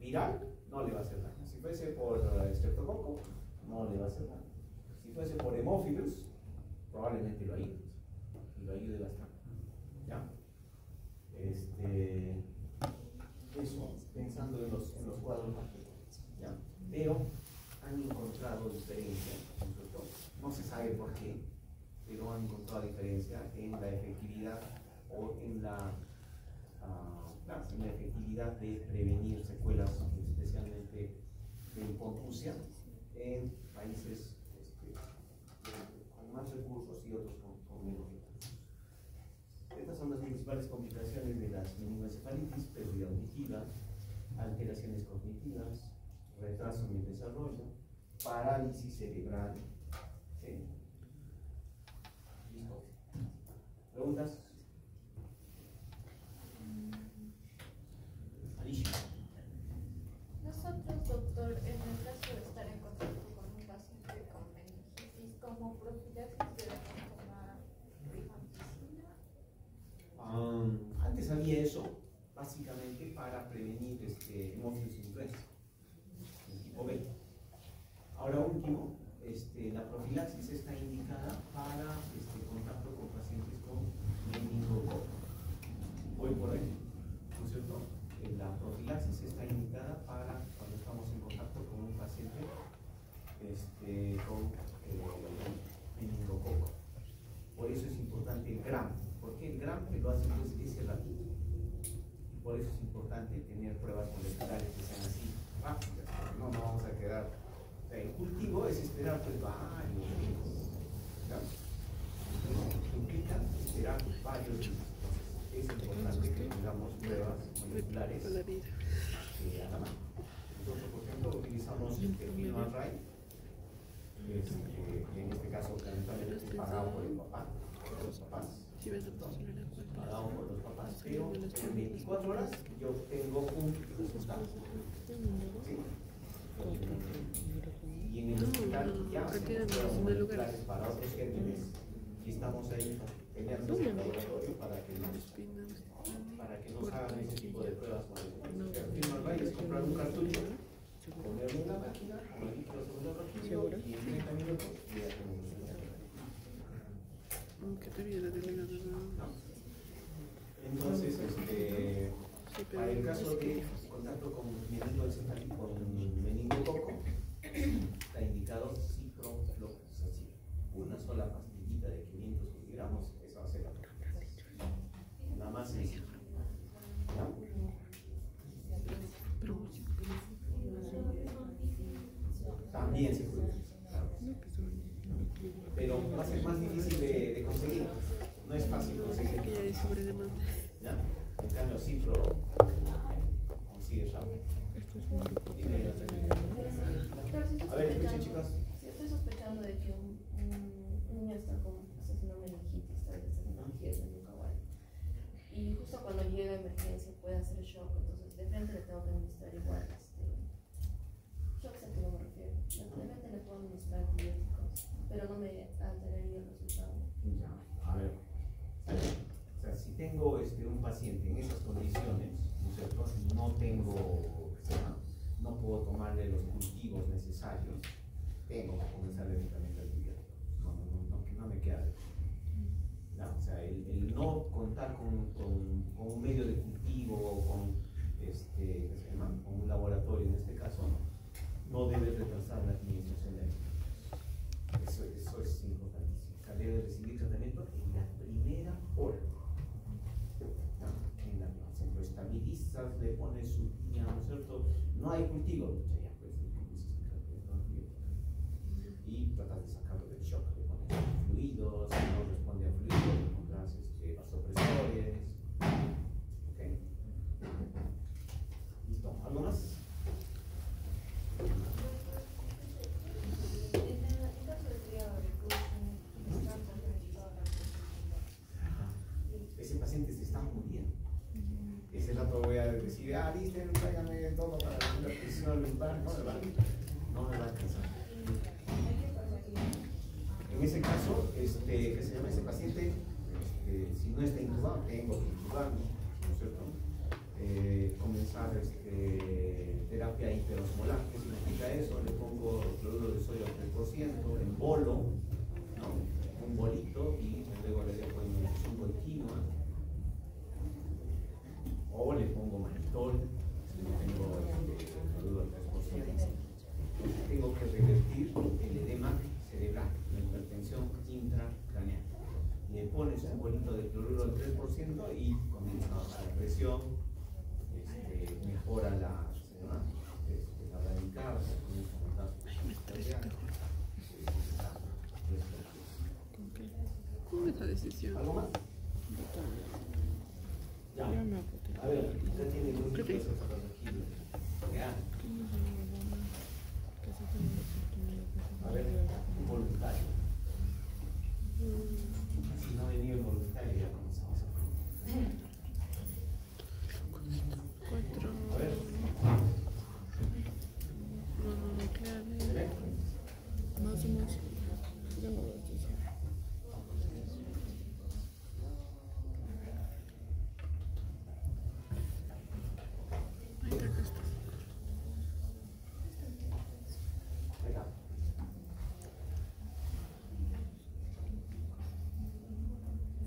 A: viral, no le va a hacer daño. Si fuese por estreptococo, no le va a hacer daño. Si fuese por hemófilos, probablemente lo ayude, y lo ayude bastante, ¿ya? Eso, pensando en los cuadros más pequeños, ¿ya? Pero han encontrado diferencia, no se sabe por qué, pero han encontrado diferencia en la efectividad o en la efectividad de prevenir secuelas, especialmente de hipoacusia, en países con más recursos y otros con menos recursos. Estas son las principales complicaciones de las meningoencefalitis: pérdida auditiva, alteraciones cognitivas, retraso en el desarrollo, parálisis cerebral. ¿Sí? ¿Listo? ¿Preguntas? Alicia.
E: Nosotros, doctor, en el caso de estar en contacto con un paciente con meningitis, como profilaxis debemos tomar rifampicina.
A: Antes había eso, básicamente para prevenir hemófilos influenza, el tipo B. Ahora último, la profilaxis está indicada para contacto con pacientes con meningococo. Hoy por hoy, ¿no es cierto? La profilaxis está indicada para cuando estamos en contacto con un paciente con meningococo. Por eso es importante el GRAM. ¿Por qué el GRAM? Que lo hace pues ese ratito. Y por eso es importante tener pruebas moleculares que sean así rápidas. No vamos a quedar. O sea, el cultivo es esperar pues varios días, ¿no? Implica esperar varios días. Es importante que tengamos pruebas moleculares a la mano. Nosotros, por ejemplo, utilizamos FilmArray, en este caso lamentablemente es pagado por el papá, por los papás, pagado por los papás, pero en 24 horas yo tengo un resultado. ¿Sí? Y en el hospital ya hacemos pruebas moleculares para otros gérmenes y estamos ahí peleando en el laboratorio para que nos hagan ese tipo de pruebas moleculares. FilmArray es comprar un cartucho, ponerlo en la máquina, con el líquido segundo rojizo y en 30 minutos ya tenemos el
D: ¿Qué te viene delegado?
A: Entonces, para el caso de contacto con meningococo, está indicado ciprofloxacin. Una sola pastillita de 500 miligramos, esa va a ser la profilaxis. Nada más eso. También se puede utilizar, pero va a ser más difícil de conseguir. No es fácil conseguir. ¿Ya? En cambio, cipro consigue rápido. A ver, escuchen, chicas.
C: Si estoy sospechando de que un niño está con meningitis, tal vez meningitis en un caballo, y justo cuando llega a emergencia puede hacer shock, entonces de frente le tengo que administrar igual shock, a que no me refiero. pero no me alteraría el resultado.
A: Ya, a ver. O sea, si tengo un paciente en esas condiciones, ¿no es cierto? No tengo, o sea, no puedo tomarle los cultivos necesarios, tengo que comenzar el medicamento antibiótico. No me queda de otra. ¿Ya? O sea, el no contar con un medio de cultivo o con, ¿qué se llama? Con un laboratorio en este caso, no debe retrasar la administración de alimentos. Eso es importantísimo. O sea, debe recibir tratamiento en la primera hora. Lo estabilizas, le pones su piña, ¿no es cierto? No hay cultivo, ya pues, y tratas de sacarlo del shock, le pones fluidos, si no responde a fluidos, le pondrás vasopresores. ¿Ok? ¿Listo? ¿Algo más? Ese paciente se está muriendo. Ese rato voy a decir, viste, tráigame todo para la presión lumbar, no me va a alcanzar. En ese caso, ¿qué se llama ese paciente? Si no está intubado, tengo que intubarlo, ¿no es cierto? Comenzar terapia hiperosmolar. ¿Qué significa eso? Le pongo cloruro de sodio al 3% en bolo, ¿no? Un bolito, y luego le dejo en infusión continua. O le pongo manitol, si no tengo cloruro al 3%. Tengo que revertir el edema cerebral, la hipertensión intracraneal. Le pones un bolito de cloruro al 3% y comienza a bajar la presión, mejora la bradicardia, comienza a montar
D: ¿Cómo es la decisión?
A: ¿Algo más? Ya. A ver, ya tiene un líquido ya. A ver, un voluntario. Si no ha venido el voluntario, ya comenzamos a ver. A ver. ¿Se ve?
D: Más o menos. Yo no lo estoy haciendo. Ahí está, acá está.
A: Acá.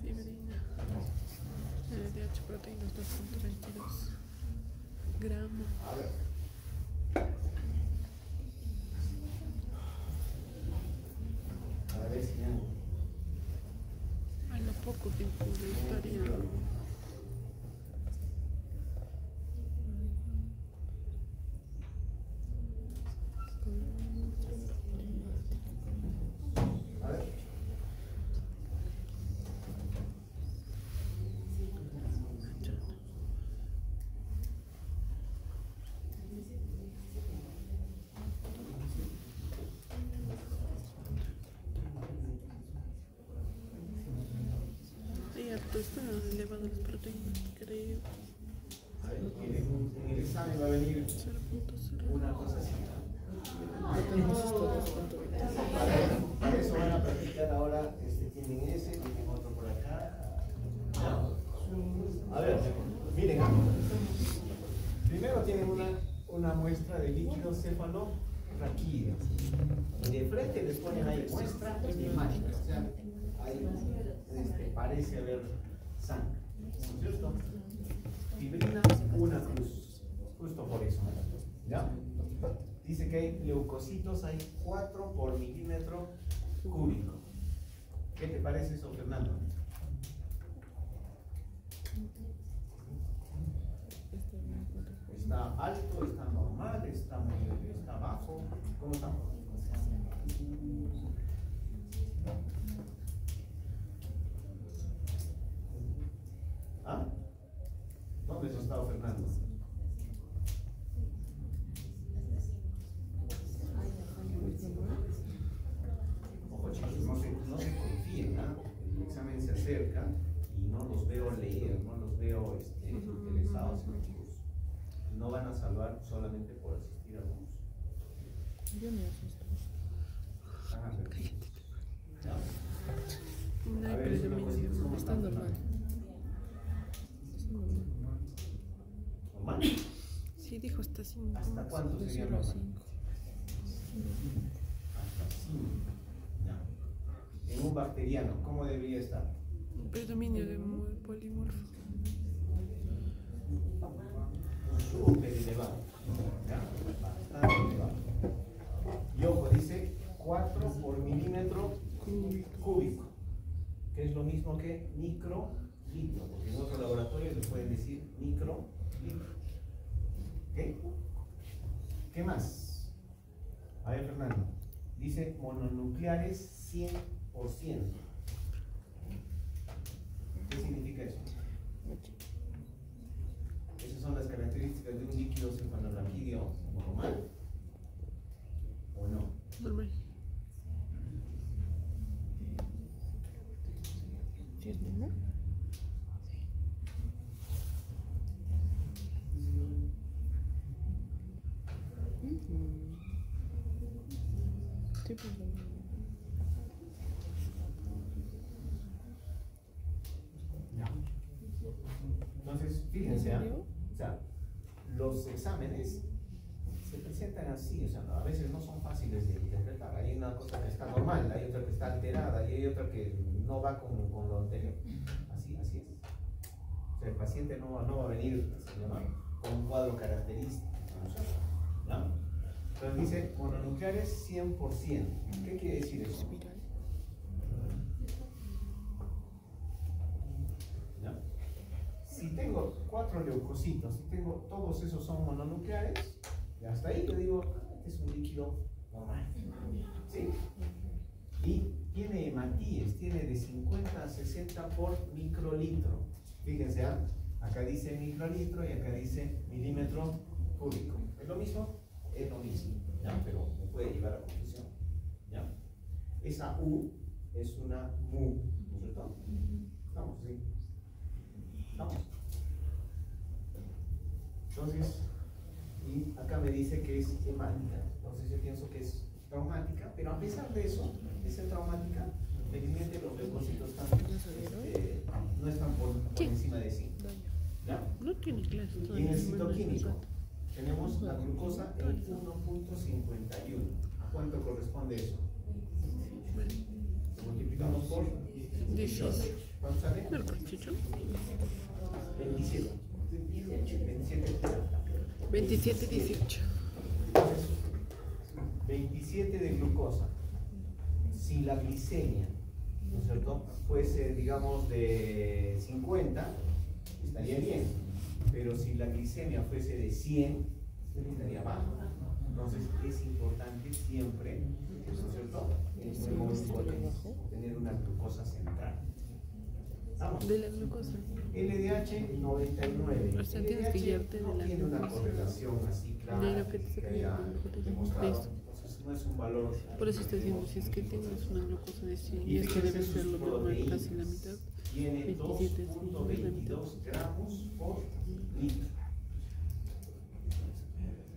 D: Fibrina. LDH proteínas 2.22 gramos.
A: A ver. A ver si ya.
D: A lo poco tiempo de estaría.
A: A ver.
D: Y harto está elevado las proteínas, creo.
A: A ver, en el examen va a venir
D: 0.0.
A: una cosa así.
D: Tenemos esto 2.22.
A: Para eso van a practicar ahora, tienen ese, tienen otro por acá. A ver, miren, primero tienen una muestra de líquido cefalorraquídeo. Y de frente les ponen ahí muestra y imagen. O sea, ahí parece haber sangre, ¿no es cierto? Fibrina, una cruz, justo por eso. ¿Ya? Dice que hay leucocitos, hay 4 por milímetro cúbico. ¿Qué te parece eso, Fernando? ¿Está alto, está normal, está bajo? ¿Cómo está? ¿Ah? ¿Dónde has estado, Fernando? Ojo, chicos, no se confíen, ¿ah? El examen se acerca y no los veo leer, no los veo interesados en el curso. No van a salvar solamente por asistir al curso.
D: Yo me asusto.
A: Van a repetir.
D: No hay
A: A ver, es una
D: predominio,
A: cosita,
D: está normal. Está normal.
A: ¿Normal?
D: Sí, dijo hasta 5.
A: ¿Hasta cuánto sería normal? Hasta 5. Ya. En un bacteriano, ¿cómo debería estar?
D: Predominio de polimorfo.
A: Súper elevado. ¿Ya? Bastante elevado. Y ojo, dice 4 por milímetro cúbico, que es lo mismo que microlitro, porque en otros laboratorios le pueden decir microlitro. ¿Ok? ¿Qué más? A ver, Fernando. Dice mononucleares 100%. ¿Qué significa eso? Esas son las características de un líquido cefalorraquídeo normal. ¿O no?
D: Normal. ¿Sí es normal? Sí, pues
A: Entonces, fíjense, o sea, los exámenes se presentan así, o sea, a veces no son fáciles de interpretar. Hay una cosa que está normal, hay otra que está alterada y hay otra que no va con lo anterior. Así es. O sea, el paciente no va a venir con un cuadro característico, ¿no? Entonces dice mononucleares 100%. ¿Qué quiere decir eso? ¿Ya? Si tengo 4 leucocitos, si tengo todos esos son mononucleares, y hasta ahí yo digo, este es un líquido normal. ¿Sí? Y tiene hematíes, tiene de 50 a 60 por microlitro. Fíjense, acá dice microlitro y acá dice milímetro cúbico. ¿Es lo mismo? Es lo mismo, ¿ya? Pero me puede llevar a confusión, ¿ya? Esa U es una mu, ¿no es cierto? Estamos, ¿sí? Estamos. Entonces, y acá me dice que es hemática, entonces yo pienso que es traumática, pero a pesar de eso, de ser traumática, felizmente los leucocitos no están por encima de 5. ¿Ya?
D: No tiene clase.
A: Y en el citoquímico tenemos la glucosa en 1.51. ¿A cuánto corresponde eso? Lo multiplicamos por 18. ¿Cuánto sale? 27.
D: 27, 18.
A: Entonces, 27 de glucosa. Si la glicemia, ¿no es cierto?, fuese, digamos, de 50, estaría bien. Pero si la glicemia fuese de 100, estaría baja. Entonces es importante siempre, ¿no es cierto?, tener una glucosa central. ¿Estamos?
D: De la glucosa.
A: LDH 99.
D: O sea, tienes que guiarte de
A: no
D: la
A: tiene una
D: glucosa.
A: correlación así clara.
D: De lo que te
A: que haya demostrado. Entonces no es un valor.
D: Por eso estoy diciendo, si es que tienes una glucosa de 100 y esto debe ser lo normal, casi la mitad.
A: Tiene
D: 27,
A: 2.22 gramos por litro.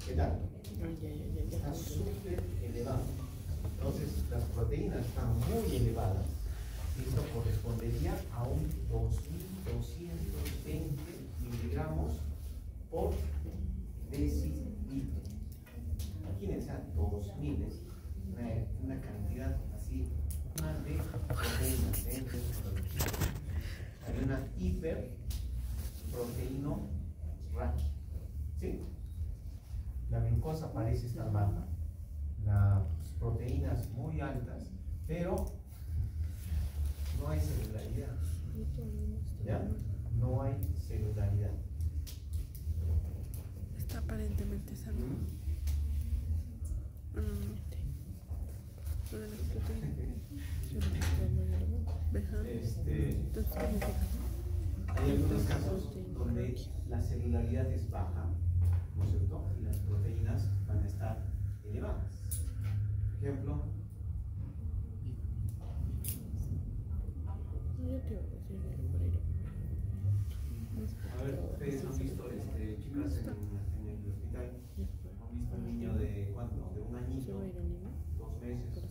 A: ¿Qué tal? Está súper elevado. Entonces las proteínas están muy elevadas y esto correspondería a un 2.220 miligramos por decilitro. Imagínense, 2.000 es una cantidad así más de proteínas. Hay una hiperproteinorraquia. ¿Sí? La glucosa parece estar baja, las proteínas muy altas, pero no hay celularidad. ¿Ya? No hay celularidad.
D: Está aparentemente sano. Sobre las proteínas. Entonces, ¿cómo se
A: hay algunos casos donde la celularidad es baja, ¿no es cierto? Y las proteínas van a estar elevadas. Por ejemplo,
D: yo te iba a decir por ahí.
A: a ver, ustedes han visto, chicas, en el hospital, han visto un niño de ¿cuánto? De un añito, 2 meses.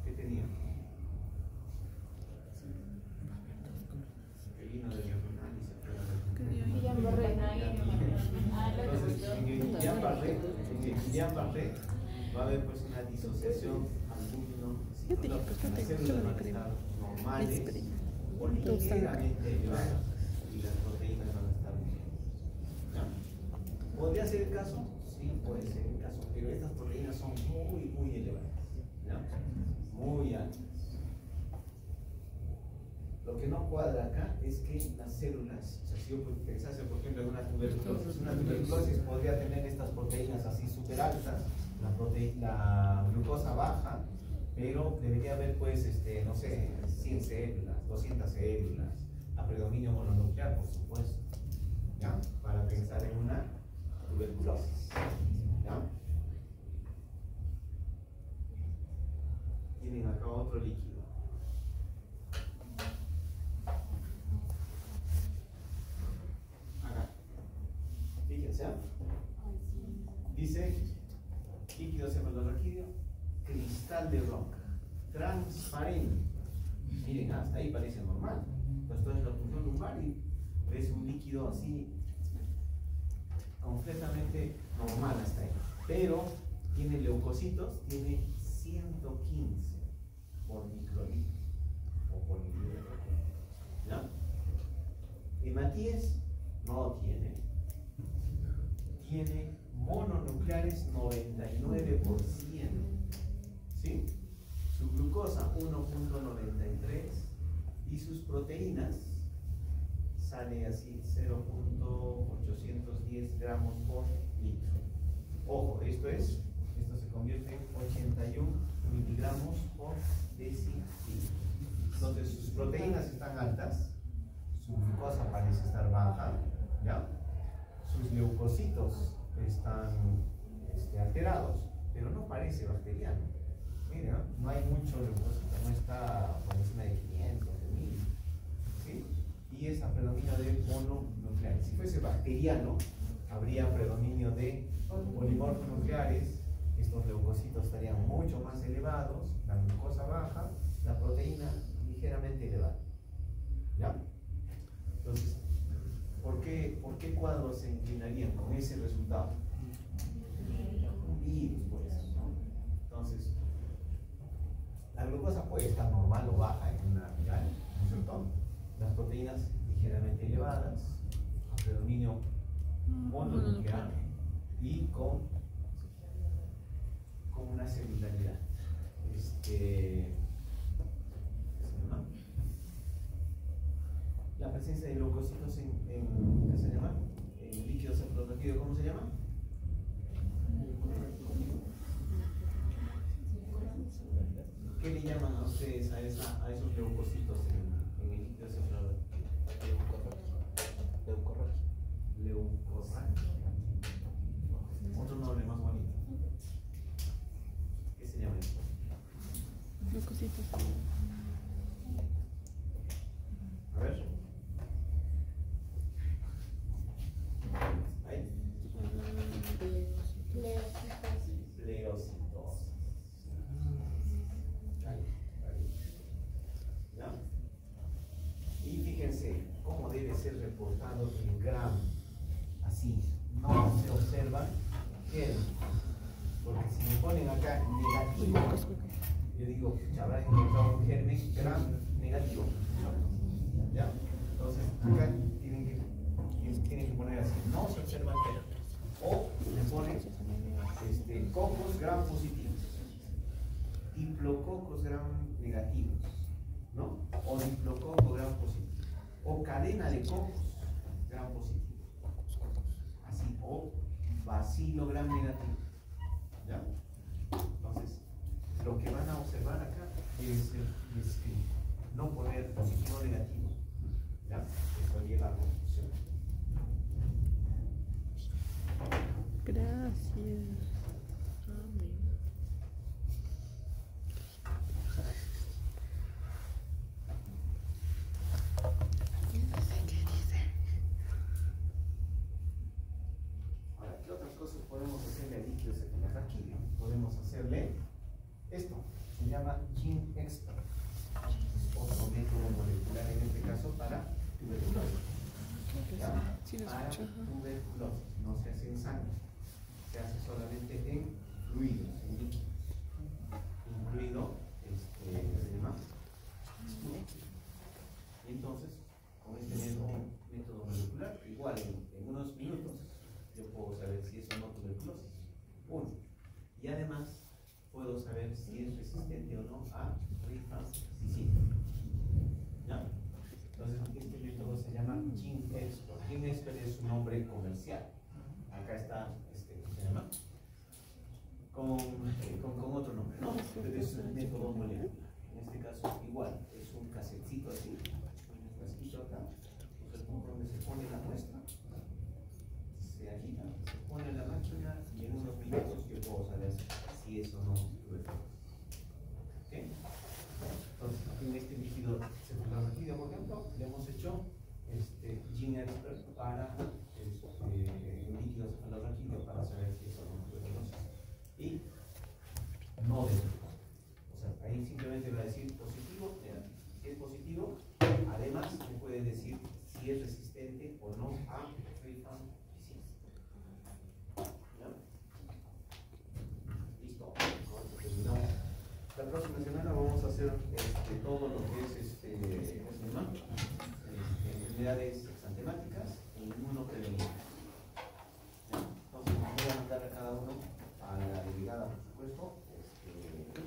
A: ¿Qué tenía? parte va a haber pues una disociación
D: Yo te dije, pues no
A: las
D: te
A: células
D: gusta
A: van a
D: la crema.
A: estar normales
D: Espera.
A: o ligeramente elevadas y las proteínas van a estar bien. ¿Ya? ¿Podría ser el caso? Sí, puede ser el caso, pero estas proteínas son muy elevadas, ¿ya? Muy altas. Lo que no cuadra acá es que las células, o sea, si yo pensase por ejemplo en una tuberculosis podría tener estas proteínas así súper altas, la glucosa baja, pero debería haber pues, no sé, 100 células, 200 células, a predominio mononuclear, por supuesto, ¿ya? Para pensar en una tuberculosis, ¿ya? Tienen acá otro líquido. Fíjense, dice líquido cefalorraquídeo, cristal de roca, transparente. Miren, hasta ahí parece normal. Esto es la punción lumbar y es un líquido así completamente normal hasta ahí. Pero tiene leucocitos, tiene 115 por microlitro o por mililitro. ¿Ya? Hematíes no tiene. Tiene mononucleares 99%. ¿Sí? Su glucosa 1.93 y sus proteínas sale así 0.810 gramos por litro. Ojo, esto se convierte en 81 miligramos por decilitro. Entonces sus proteínas están altas, su glucosa parece estar baja, ¿ya? Sus leucocitos están alterados, pero no parece bacteriano. Mira, no hay mucho leucocito, no está por encima de 500, de 1000. ¿Sí? Y es a predominio de mononucleares. Si fuese bacteriano, habría predominio de polimorfos nucleares. Estos leucocitos estarían mucho más elevados, la glucosa baja, la proteína ligeramente elevada. ¿Ya? Entonces, ¿por qué cuadros se inclinarían con ese resultado? Un virus, pues, ¿no? Entonces, la glucosa puede estar normal o baja en una viral, ¿no es cierto? Las proteínas ligeramente elevadas, a predominio mononuclear y con una celularidad. ¿Qué se llama? La presencia de leucocitos ¿qué se llama? En líquido cefalorraquídeo, ¿cómo se llama? ¿Qué le llaman a ustedes a esos leucocitos en el líquido cefalorraquídeo? Leucorraquia. Otro nombre más bonito. ¿Qué se llama eso?
D: Leucocitos.
A: A ver. Ahí. Pleocitos. ¿Ya? Y fíjense cómo debe ser reportado en gramo. Así, no se observa que, porque si me ponen acá negativo, yo digo, habrá encontrado un germen gram negativo. ¿Ya? Entonces, acá tienen que poner así, no se observa germen. O le ponen cocos gram positivos, diplococos gram negativos, ¿no? O diplococo gram positivo, o cadena de cocos gram positivo, así, o bacilo gram negativo, ¿ya? Entonces, lo que van a observar acá es no poner positivo o negativo, ¿ya? Esto lleva a la confusión.
D: Gracias. Amén.
A: Ahora, ¿qué otras cosas podemos hacerle al líquido cefalorraquídeo? Podemos hacerle esto, se llama Gene Expert, otro método molecular en este caso para tuberculosis. ¿Ya?
D: Sí, lo
A: Para
D: escucho.
A: tuberculosis, no se hace en sangre, se hace solamente en puedo saber si es resistente o no a rifampicina. ¿Ya? Entonces, este método se llama GeneXpert. GeneXpert es su nombre comercial. Acá está, se llama con otro nombre, ¿no? Pero es un método molecular. En este caso, igual, es un casetcito así, un frasquito acá. Entonces, conforme se pone la muestra, se agita, se pone en la máquina y en unos minutos yo puedo saber si es o no tuberculosis. ¿Ok? Entonces, en este líquido cefalorraquídeo, por ejemplo, le hemos hecho GeneXpert para el líquido cefalorraquídeo para saber si es o no tuberculosis. Y no de o sea, ahí simplemente va a decir positivo, negativo. Si es positivo, además me puede decir si es resistente o no a rifampicina. ¿Ya? Listo. Entonces, terminamos. La próxima semana vamos a hacer todo lo que es ¿cómo se llama? Enfermedades exantemáticas e inmunoprevención. Entonces, voy a mandar a cada uno a la delegada, por supuesto,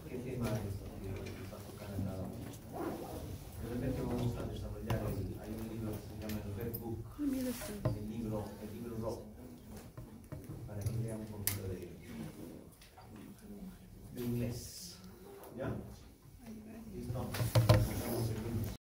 A: qué tema está tocando cada uno. De repente vamos a desarrollar hay un libro que se llama el Red Book, el libro